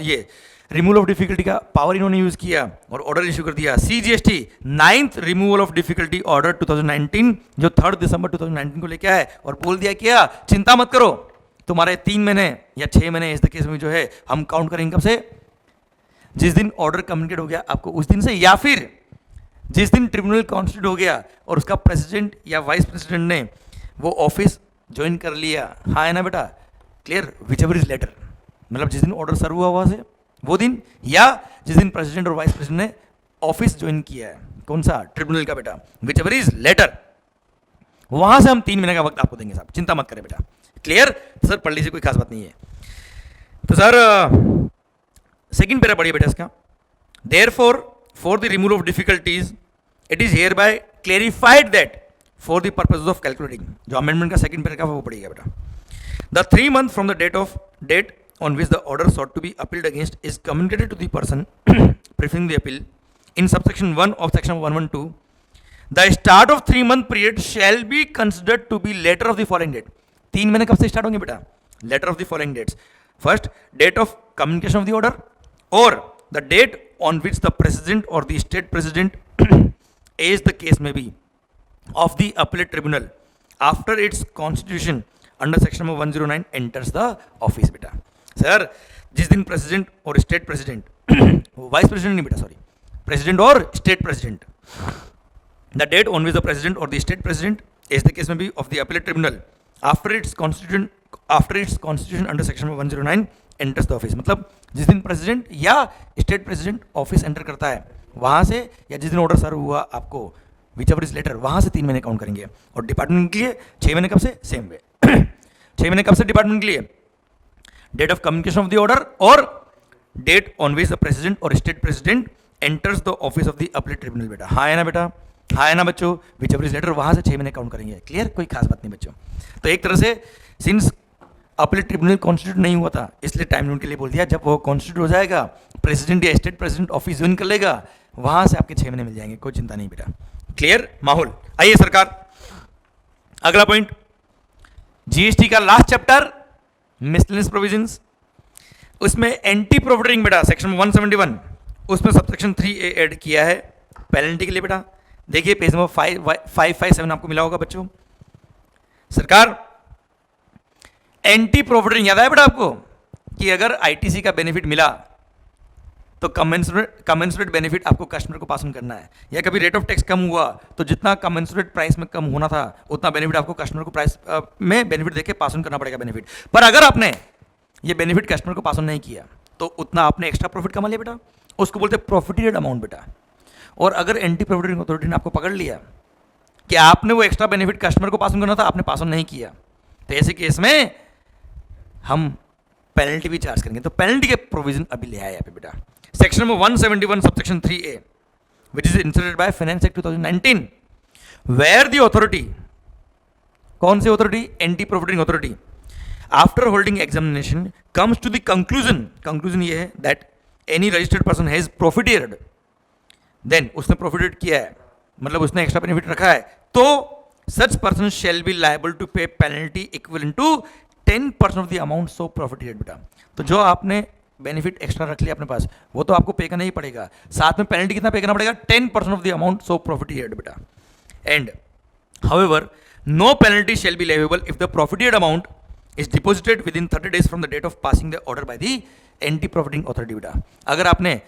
ये रिमूवल ऑफ डिफिकल्टी का पावर इन्होंने यूज किया और ऑर्डर इशू कर दिया, CGST 9th removal of difficulty order 2019 जो 3 दिसंबर 2019 को लेके आए और बोल दिया क्या चिंता मत करो, तुम्हारे 3 महीने या 6 महीने इस केस में जो है हम काउंट करेंगे कब से, जिस दिन ऑर्डर कम्युनिकेट हो गया आपको उस दिन से, या फिर जिस दिन ट्रिब्यूनल कॉन्स्टिट्यूट हो गया और उसका प्रेसिडेंट या वाइस प्रेसिडेंट ने वो ऑफिस ज्वाइन कर लिया, हाँ है ना बेटा, clear, whichever is later, मतलब जिस दिन ऑर्डर सर्व हुआ वहां से वो दिन, या जिस दिन प्रेसिडेंट और वाइस प्रेसिडेंट ने ऑफिस ज्वाइन किया है, कौन सा, ट्रिब्यूनल का बेटा, विच एवर इज लेटर, वहां से हम 3 महीने का वक्त आपको देंगे साहब, चिंता मत करें बेटा, क्लियर। सर पढ़ लीजिए, कोई खास बात नहीं है। तो सर सेकंड पैरा पढ़िए बेटा इसका, therefore for the removal of difficulties it is hereby clarified that for the purposes of calculating, जो amendment का second paragraph है वो पढ़िएगा बेटा, the 3 months from the date on which the order sought to be appealed against is communicated to the person preferring the appeal in subsection 1 of section 112, the start of 3-month period shall be considered to be later of the following date। 3 महीने कब से start होंगे बेटा, letter of the following dates, first date of communication of the order or the date on which the president or the state president as the case may be of the appellate tribunal after its constitution under section number 109 enters the office बेटा। Sir जिस दिन president और state president vice president नहीं बेटा, sorry, president और state president, the date on which the president और the state president as the case may be of the appellate tribunal after its constitution under section number 109 enters the office, मतलब जिस दिन president या state president office enter करता है वहां से, या जिस दिन ऑर्डर सर्व हुआ आपको विच एवर इज लेटर, वहां से 3 महीने काउंट करेंगे। और डिपार्टमेंट के लिए 6 महीने कब से, सेम वे 6 महीने कब से डिपार्टमेंट के लिए, date of communication of the order और date on which the president और state president enters the office of the appellate tribunal बेटा, हाँ है ना बेटा, हाँ है ना बच्चों, विच एवर इज लेटर, वहां से 6 महीने काउंट करेंगे, क्लियर, कोई खास बात नहीं बच्चों। तो एक तरह से सिंस अपीलेट ट्रिब्यूनल कॉन्स्टिट्यूट नहीं हुआ था इसलिए टाइम लिमिट के लिए बोल दिया, जब वो कॉन्स्टिट्यूट हो जाएगा प्रेसिडेंट या स्टेट प्रेसिडेंट ऑफिस ज्वाइन कर लेगा वहां से आपके 6 महीने मिल जाएंगे, कोई चिंता नहीं बेटा, क्लियर माहौल। आइए सरकार अगला पॉइंट, जीएसटी का लास्ट चैप्टर मिसलेनियस प्रोविजंस, उसमें एंटी प्रॉफिटिंग बेटा सेक्शन 171 उसमें सबसेक्शन 3A ऐड किया है पेनल्टी के लिए बेटा, देखिए पेज नंबर 557 आपको मिला होगा बच्चों। सरकार एंटी प्रॉफिटिंग याद आया बेटा आपको कि अगर आईटीसी का बेनिफिट मिला तो कमेंसुरेट बेनिफिट आपको कस्टमर को पास ऑन करना है, या कभी रेट ऑफ टैक्स कम हुआ तो जितना कमेंसुरेट प्राइस में कम होना था उतना बेनिफिट आपको कस्टमर को प्राइस में बेनिफिट देके पास ऑन करना पड़ेगा बेनिफिट, पर अगर आपने ये बेनिफिट कस्टमर को पास ऑन नहीं किया तो उतना आपने एक्स्ट्रा प्रॉफिट कमा लिया बेटा, उसको बोलते हैं प्रॉफिटेड अमाउंट बेटा। और अगर एंटी प्रॉफिटिंग अथॉरिटी ने आपको पकड़ लिया कि आपने वो एक्स्ट्रा बेनिफिट कस्टमर को पास ऑन करना था आपने पास ऑन नहीं किया, तो ऐसे केस में हम पेनल्टी भी चार्ज करेंगे। तो पेनल्टी के प्रोविजन अभी ले आए यहाँ पे बेटा, section number 171 subsection 3A which is inserted by finance act 2019 where the authority, कौन सी authority, anti profiting authority, after holding examination comes to the conclusion ये है that any registered person has profited, then उसने profited किया है मतलब उसने extra benefit रखा है, तो such person shall be liable to pay penalty equivalent to 10% of the amount so profited बेटा। तो जो आपने बेनिफिट एक्स्ट्रा रख लिया अपने पास वो तो आपको पे करना ही पड़ेगा, साथ में पेनल्टी कितना पे करना पड़ेगा, 10% of the amount so profited बेटा। And however no penalty shall be leviable if the profited amount is deposited within 30 days from the date of passing the order by the anti profiting authority बेटा। अगर आपने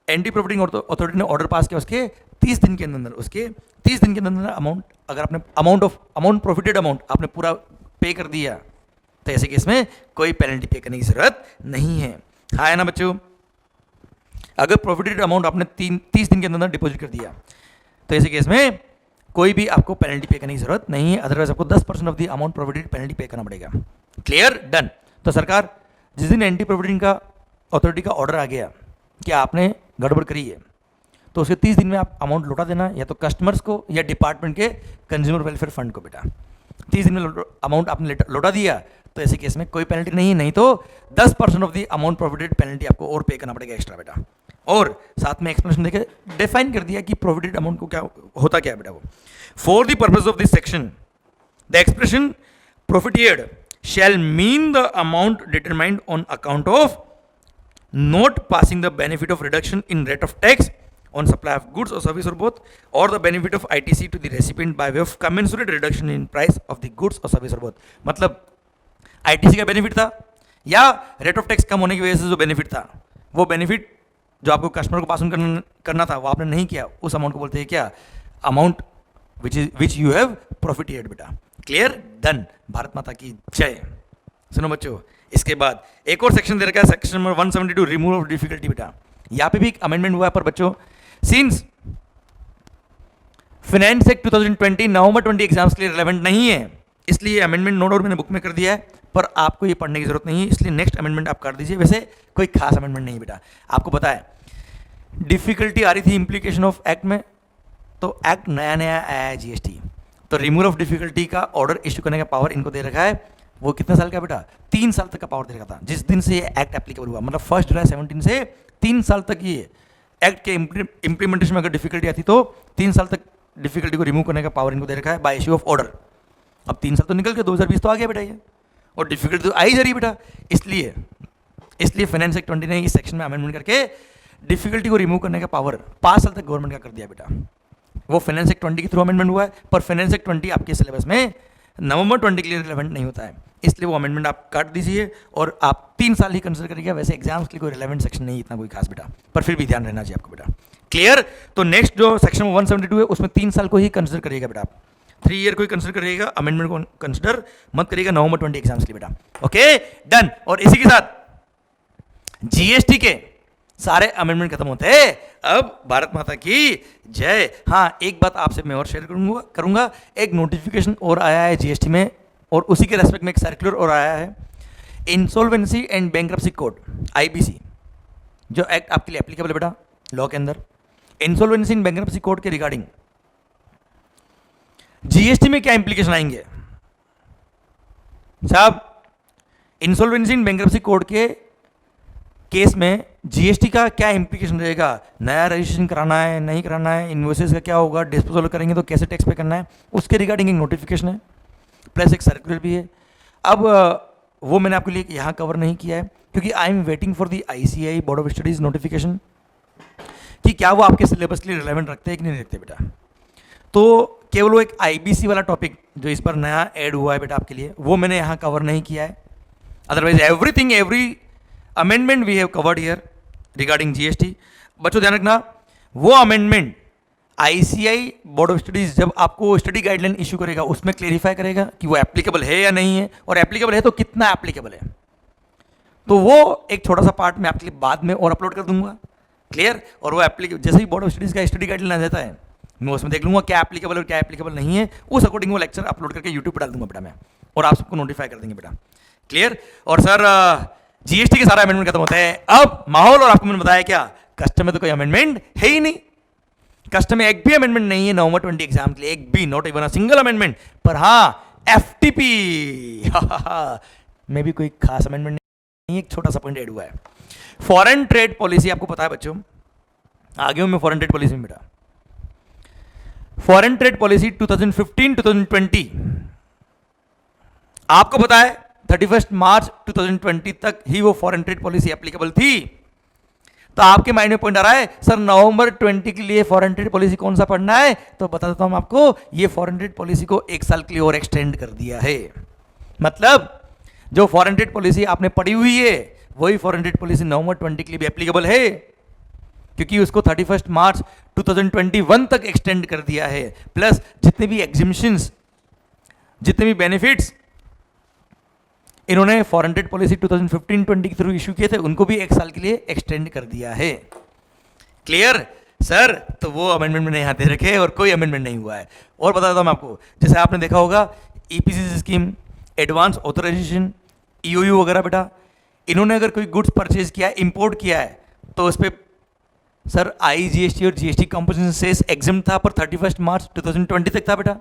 anti profiting authority ने order pass किया उसके 30 दिन के अंदर amount, अगर आपने अमाउंट प्रॉफिटेड अमाउंट आपने पूरा पे कर दिया तो ऐसे केस में कोई पेनल्टी पे करने की जरूरत नहीं है, हाँ है ना बच्चों। अगर प्रॉफिटेड अमाउंट आपने 30 दिन के अंदर डिपॉजिट कर दिया तो ऐसे केस में कोई भी आपको पेनल्टी पे करने की जरूरत नहीं है, अदरवाइज आपको 10% of the amount profited penalty पे करना पड़ेगा, क्लियर डन। तो सरकार जिस दिन एंटी प्रॉफिटिंग का अथॉरिटी का ऑर्डर आ गया कि आपने गड़बड़ करी है, तो उसके 30 दिन में आप अमाउंट लौटा देना, या तो कस्टमर्स को या डिपार्टमेंट के कंज्यूमर वेलफेयर फंड को। बेटा 30 दिन में अमाउंट आपने लौटा दिया तो ऐसे केस में कोई पेनल्टी नहीं तो 10% of the amount provided penalty आपको और पे करना पड़ेगा एक्स्ट्रा बेटा। और साथ में एक्सप्लेनेशन देके डिफाइन कर दिया कि प्रोविडेड अमाउंट को क्या होता क्या है बेटा। वो for the purpose of this section the expression profited shall mean the amount determined on account of not passing the benefit of reduction in rate of tax on supply of goods or service or both, or the benefit of ITC to the recipient by way of commensurate reduction in price of the goods or service or both। मतलब ITC का benefit था या rate of tax कम होने की वजह से जो benefit था, वो बेनिफिट जो आपको कस्टमर को पास ऑन करना था वो आपने नहीं किया, उस अमाउंट को बोलते हैं क्या, amount which you have profited बेटा। Clear, done. भारत माता की जय। सुनो बच्चों, इसके बाद एक और सेक्शन दे रखा है, section number 172 removal of difficulty बेटा। यहाँ पे भी एक अमेंडमेंट हुआ है, पर बच्चों सिंस फाइनेंस एक्ट 2020 नवंबर 20 एग्जाम्स के लिए रिलेवेंट नहीं है, इसलिए अमेंडमेंट नोट और मैंने बुक में कर दिया है, पर आपको ये पढ़ने की जरूरत नहीं है, इसलिए नेक्स्ट अमेंडमेंट आप कर दीजिए। वैसे कोई खास अमेंडमेंट नहीं बेटा। आपको पता है डिफिकल्टी आ रही थी इम्प्लीकेशन ऑफ एक्ट में, तो एक्ट नया नया आया है जीएसटी, तो रिमूवल ऑफ डिफिकल्टी का ऑर्डर इशू करने का पावर इनको दे रखा है। वो कितने साल का बेटा, 3 साल तक का पावर दे रखा था जिस दिन से ये एक्ट एप्लीकेबल हुआ, मतलब 1 जुलाई 17 से 3 साल तक ये एक्ट के इंप्लीमेंटेशन में अगर डिफिकल्टी आती तो 3 साल तक डिफिकल्टी को रिमूव करने का पावर इनको दे रखा है बाय इशू ऑफ ऑर्डर। अब 3 साल तो निकल के 2020 तो आ गया बेटा ये, और डिफिकल्टी तो आई जा रही बेटा, इसलिए फाइनेंस एक्ट 20 ने इस सेक्शन में अमेंडमेंट करके डिफिकल्टी को रिमूव करने का पावर 5 साल तक गवर्नमेंट का कर दिया बेटा। वो फाइनेंस एक्ट 20 के थ्रू अमेंडमेंट हुआ है, पर फाइनेंस एक्ट 20 आपके सिलेबस में नवंबर 20 के लिए रिलेवेंट नहीं होता है, इसलिए वो अमेंडमेंट आप काट दीजिए और आप 3 साल ही कंसिडर करिएगा। वैसे एग्जाम्स के लिए कोई रिलेवेंट सेक्शन नहीं इतना कोई खास बेटा, पर फिर भी ध्यान रहना चाहिए आपको बेटा। क्लियर, तो नेक्स्ट जो सेक्शन 172 है उसमें 3 साल को ही कंसिडर करिएगा बेटा आप, 3 ईयर को ही कंसिडर करिएगा, अमेंडमेंट को कंसिडर मत करिएगा नवंबर 20 एग्जाम्स के लिए बेटा। Okay done. और इसी के साथ जीएसटी के सारे अमेंडमेंट खत्म होते हैं। अब भारत माता की जय। हाँ, एक बात आपसे मैं और शेयर करूंगा, एक नोटिफिकेशन और आया है जीएसटी में, और उसी के रेस्पेक्ट में एक सर्कुलर और आया है, insolvency and bankruptcy code IBC, जो एक्ट आपके लिए एप्लीकेबल है बेटा लॉ के अंदर। इंसॉल्वेंसी एंड बैंक्रप्सी कोड के रिगार्डिंग जीएसटी में क्या इंप्लीकेशन आएंगे साहब। इंसॉल्वेंसी एंड बैंक्रप्सी कोड के केस में जीएसटी का क्या इंप्लीकेशन रहेगा, नया रजिस्ट्रेशन कराना है नहीं कराना है, इन्वॉइसेस का क्या होगा, डिस्पोजल करेंगे तो कैसे टैक्स पे करना है, उसके रिगार्डिंग एक नोटिफिकेशन है प्लस एक सर्कुलर भी है। अब वो मैंने आपके लिए यहाँ कवर नहीं किया है क्योंकि I am waiting for the ICAI board of studies notification कि क्या वो आपके सिलेबस के लिए रिलेवेंट रखते हैं कि नहीं रखते बेटा। तो केवल वो एक आईबीसी वाला टॉपिक जो इस पर नया ऐड हुआ है बेटा आपके लिए, वो मैंने यहाँ कवर नहीं किया है। Otherwise every amendment we have covered here regarding GST. बच्चों ध्यान रखना, वो amendment ICI board of studies जब आपको स्टडी गाइडलाइन इशू करेगा उसमें क्लेरिफाई करेगा कि वो एप्लीकेबल है या नहीं है, और एप्लीकेबल है तो कितना एप्लीकेबल है। तो वो एक छोटा सा पार्ट मैं आपके लिए बाद में और अपलोड कर दूंगा। क्लियर, और वो जैसे ही बोर्ड ऑफ स्टडीज का स्टडी गाइडलाइन आ जाता है मैं उसमें देख लूंगा क्या एप्लीकेबल और क्या एप्लीकेबल नहीं है, उस अकॉर्डिंग वो लेक्चर अपलोड करके यूट्यूब पर डाल दूंगा बेटा मैं, और आप सबको नोटिफाई कर देंगे बेटा। क्लियर। और सर जीएसटी के सारा अमेंडमेंट खत्म होता है। अब माहौल और आपको मैंने बताया क्या, कस्टम में तो कोई अमेंडमेंट है ही नहीं, कस्टम में एक भी अमेंडमेंट नहीं है नवंबर 20 एग्जाम के लिए, एक भी, not even a single amendment. पर हाँ एफटीपी में भी कोई खास अमेंडमेंट नहीं, एक छोटा सा पॉइंट ऐड हुआ है। फॉरेन ट्रेड पॉलिसी आपको पता है बच्चों, आगे हूं मैं फॉरेन ट्रेड पॉलिसी में बेटा। फॉरेन ट्रेड पॉलिसी 2015-2020 आपको पता है 31 मार्च 2020 तक ही वो फॉरेन ट्रेड पॉलिसी एप्लीकेबल थी। तो आपके माइंड में पॉइंट आ रहा है सर नवंबर 20 के लिए फॉरेन ट्रेड पॉलिसी कौन सा पढ़ना है, तो बता देता हूं आपको, ये फॉरेन ट्रेड पॉलिसी को 1 साल के लिए और एक्सटेंड कर दिया है। मतलब जो फॉरेन ट्रेड पॉलिसी आपने पढ़ी हुई है वही फॉरेन ट्रेड पॉलिसी नवंबर 20 के लिए भी एप्लीकेबल है, क्योंकि उसको 31 मार्च 2021 तक एक्सटेंड कर दिया है। प्लस जितने भी एग्जिबिशंस, जितने भी बेनिफिट्स इन्होंने फॉरेन ट्रेड पॉलिसी 2015-20 के थ्रू इशू किए थे उनको भी 1 साल के लिए एक्सटेंड कर दिया है। क्लियर सर, तो वो अमेंडमेंट मैंने यहाँ दे रखे और कोई अमेंडमेंट नहीं हुआ है। और बता देता हूँ मैं आपको, जैसे आपने देखा होगा ईपीसीसी स्कीम, एडवांस ऑथराइजेशन, ईओयू वगैरह बेटा, इन्होंने अगर कोई गुड्स परचेज किया है, इंपोर्ट किया है, तो उस पर सर IGST और GST कंपोजिशन सेस एग्जाम था पर 31 मार्च 2020 तक था बेटा,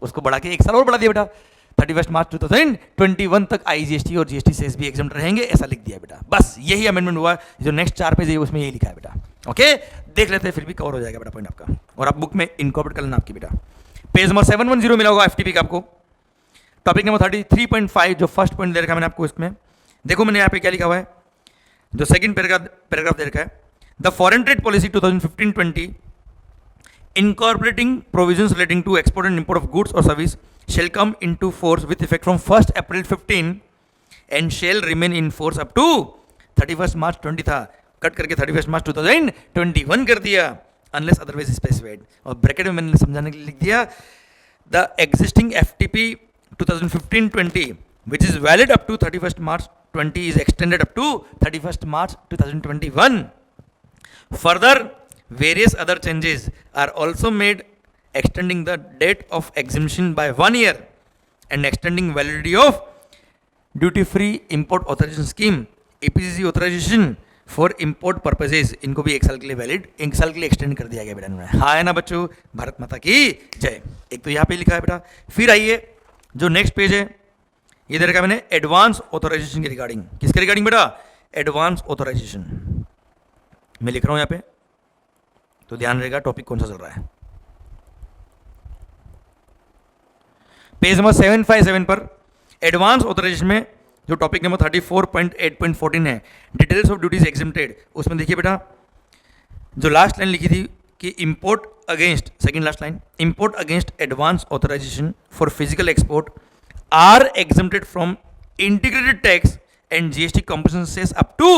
उसको बढ़ा के एक साल और बढ़ा दिया बेटा, 31 मार्च 2021 तक IGST और GST सेस भी एग्जाम रहेंगे, ऐसा लिख दिया बेटा। बस यही अमेंडमेंट हुआ, जो नेक्स्ट 4 पेज है उसमें यही लिखा है बेटा। ओके, देख लेते हैं, फिर भी कवर हो जाएगा बेटा पॉइंट आपका, और आप बुक में इनकॉर्पोरेट कर लेना आपकी बेटा। पेज नंबर 710 मिला होगा FTP का आपको, टॉपिक नंबर 33.5 जो फर्स्ट पॉइंट दे रखा है मैंने आपको इसमें। देखो मैंने यहाँ पे क्या लिखा हुआ है, जो सेकंड पैराग्राफ दे रखा है, the foreign trade policy 2015-20 incorporating provisions relating to export and import of goods or service shall come into force with effect from 1st April 15 and shall remain in force up to 31st March 20 था, cut करके 31st March 2021 कर दिया, unless otherwise specified, और bracket में मैंने समझाने के लिए लिख दिया the existing FTP 2015-20 which is valid up to 31st March 20 is extended up to 31st March 2021. Further, various other changes are also made, extending the date of exemption by 1 year and extending validity of duty free import authorization scheme APCC authorization for import purposes, इनको भी 1 साल के लिए valid, 1 साल के लिए extend कर दिया गया बेटा इन्होंने। हाँ है ना बच्चों, भारत माता की जय। एक तो यहाँ पे लिखा है बेटा, फिर आइए जो नेक्स्ट पेज है ये दे रखा है मैंने एडवांस ऑथराइजेशन के रिगार्डिंग। किसके रिगार्डिंग बेटा? एडवांस ऑथराइजेशन मैं लिख रहा हूं यहाँ पे, तो ध्यान रहेगा टॉपिक कौन सा चल रहा है। पेज नंबर 757 पर एडवांस ऑथराइजेशन में जो टॉपिक नंबर 34.8.14 है, डिटेल्स ऑफ ड्यूटीज एग्जेम्प्टेड, उसमें देखिए बेटा जो लास्ट लाइन लिखी थी कि import against, second last line, import against advance authorisation for physical export are exempted from integrated tax and GST composition cess up to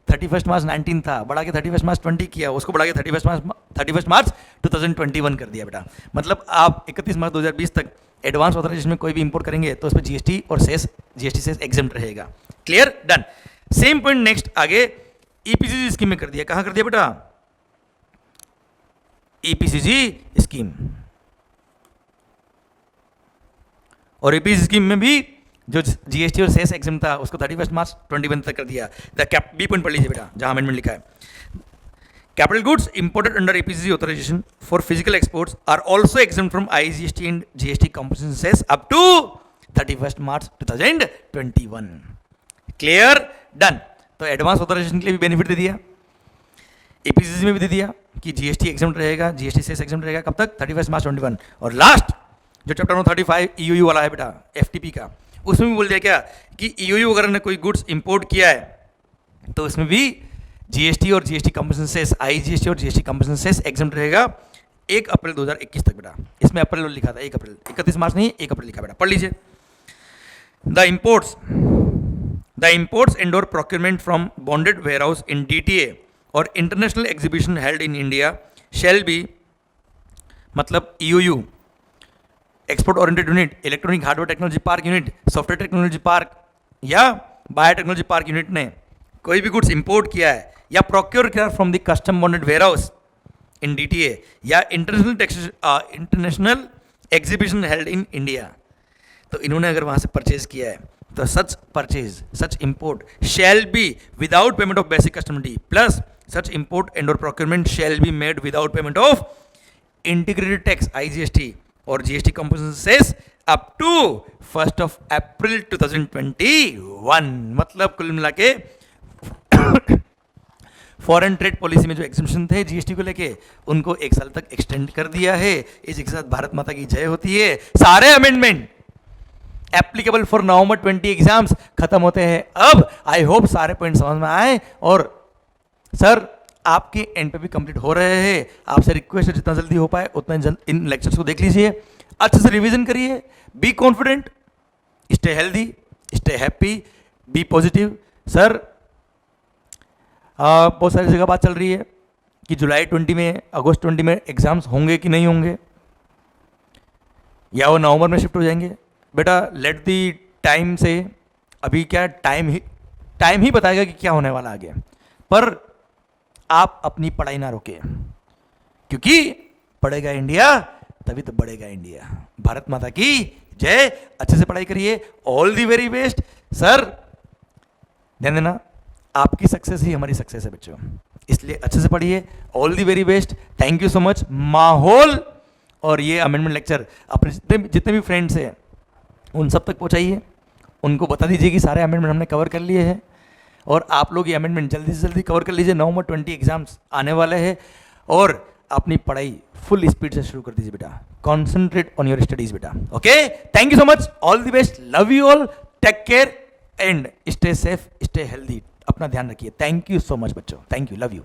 31 March 19 था, बढ़ा के 31 मार्च 20 किया, उसको बढ़ा के 31 मार्च 2021 कर दिया बेटा। मतलब आप 31 मार्च 2020 तक एडवांस ऑथराइजेशन में कोई भी इंपोर्ट करेंगे तो उसमें GST और सेस, GST सेस एग्जेम्प्ट रहेगा। Clear, done. Same point next आगे EPCG स्कीम में कर दिया। कहां कर दिया बेटा? EPCG स्कीम, और EPCG स्कीम में भी जो GST और सेस एग्जाम था उसको 31 मार्च 2021 तक कर दिया। बी पॉइंट पढ़ लीजिए बेटा, जहां अमेंडमेंट लिखा है, capital goods imported under EPCG authorisation for physical exports are also exempt from IGST and GST composition cess up to 31 March 2021। Clear, done. तो एडवांस ऑथराइजेशन के लिए भी बेनिफिट दे दिया, EPCG में भी दे दिया कि GST एग्जाम्प्ट रहेगा, GST सेस एग्जाम्प्ट रहेगा, कब तक? 31 मार्च 2021। और लास्ट जो चैप्टर नंबर 35 EOU वाला है बेटा FTP का, उसमें भी बोल दिया क्या कि EOU वगैरह ने कोई गुड्स इंपोर्ट किया है तो उसमें भी GST और GST कंपोजिशन सेस, IGST और GST कंपोजिशन सेस एग्जाम्प्ट रहेगा 1 अप्रैल 2021 तक बेटा। इसमें अप्रैल लिखा था, 1 अप्रैल, 31 मार्च नहीं, 1 अप्रैल लिखा बेटा, पढ़ लीजिए। द इंपोर्ट्स एंड और procurement from bonded warehouse in DTA और international exhibition held in India shall be, मतलब EOU, export oriented unit, electronic hardware technology park unit, software technology park या बायोटेक्नोलॉजी पार्क यूनिट ने कोई भी goods import किया है या प्रोक्योर किया from the custom bonded warehouse in DTA या international exhibition held in India, तो इन्होंने अगर वहां से परचेज किया है तो such purchase, such import shall be without payment of basic custom duty, plus such import and और procurement shall be made without payment of integrated tax IGST और GST composition cess up to 1 April 2021। मतलब कुल मिला के foreign trade policy में जो exemption थे GST को लेके उनको 1 साल तक एक्सटेंड कर दिया है। इसी के साथ भारत माता की जय होती है। सारे amendment applicable for November 20 exams खत्म होते हैं अब। आई होप सारे पॉइंट समझ में आए और सर आपके एंड पे भी कंप्लीट हो रहे हैं। आपसे रिक्वेस्ट है जितना जल्दी हो पाए उतना जल्द इन लेक्चर्स को देख लीजिए, अच्छे से रिवीजन करिए, be confident, stay healthy, stay happy, be positive. Sir बहुत सारी जगह बात चल रही है कि जुलाई 20 में, अगस्त 20 में एग्जाम्स होंगे कि नहीं होंगे, या वो नवंबर में शिफ्ट हो जाएंगे। बेटा लेट दी टाइम से, अभी क्या टाइम ही बताएगा कि क्या होने वाला आगे, पर आप अपनी पढ़ाई ना रोके, क्योंकि पढ़ेगा इंडिया तभी तो बढ़ेगा इंडिया। भारत माता की जय। अच्छे से पढ़ाई करिए, all the very best. Sir ध्यान देना, आपकी सक्सेस ही हमारी सक्सेस है बच्चों। इसलिए अच्छे से पढ़िए। All the very best, thank you so much. माहौल और ये अमेंडमेंट लेक्चर अपने जितने भी फ्रेंड्स हैं उन सब तक पहुंचाइए, उनको बता दीजिए कि सारे अमेंडमेंट हमने कवर कर लिए हैं और आप लोग ये अमेंडमेंट जल्दी से जल्दी कवर कर लीजिए। नवंबर 20 एग्जाम्स आने वाले हैं और अपनी पढ़ाई फुल स्पीड से शुरू कर दीजिए बेटा। कॉन्सेंट्रेट ऑन योर स्टडीज बेटा। Okay, thank you so much, all the best, love you all, take care and stay safe, stay healthy, अपना ध्यान रखिए। थैंक यू सो मच बच्चों, थैंक यू, लव यू।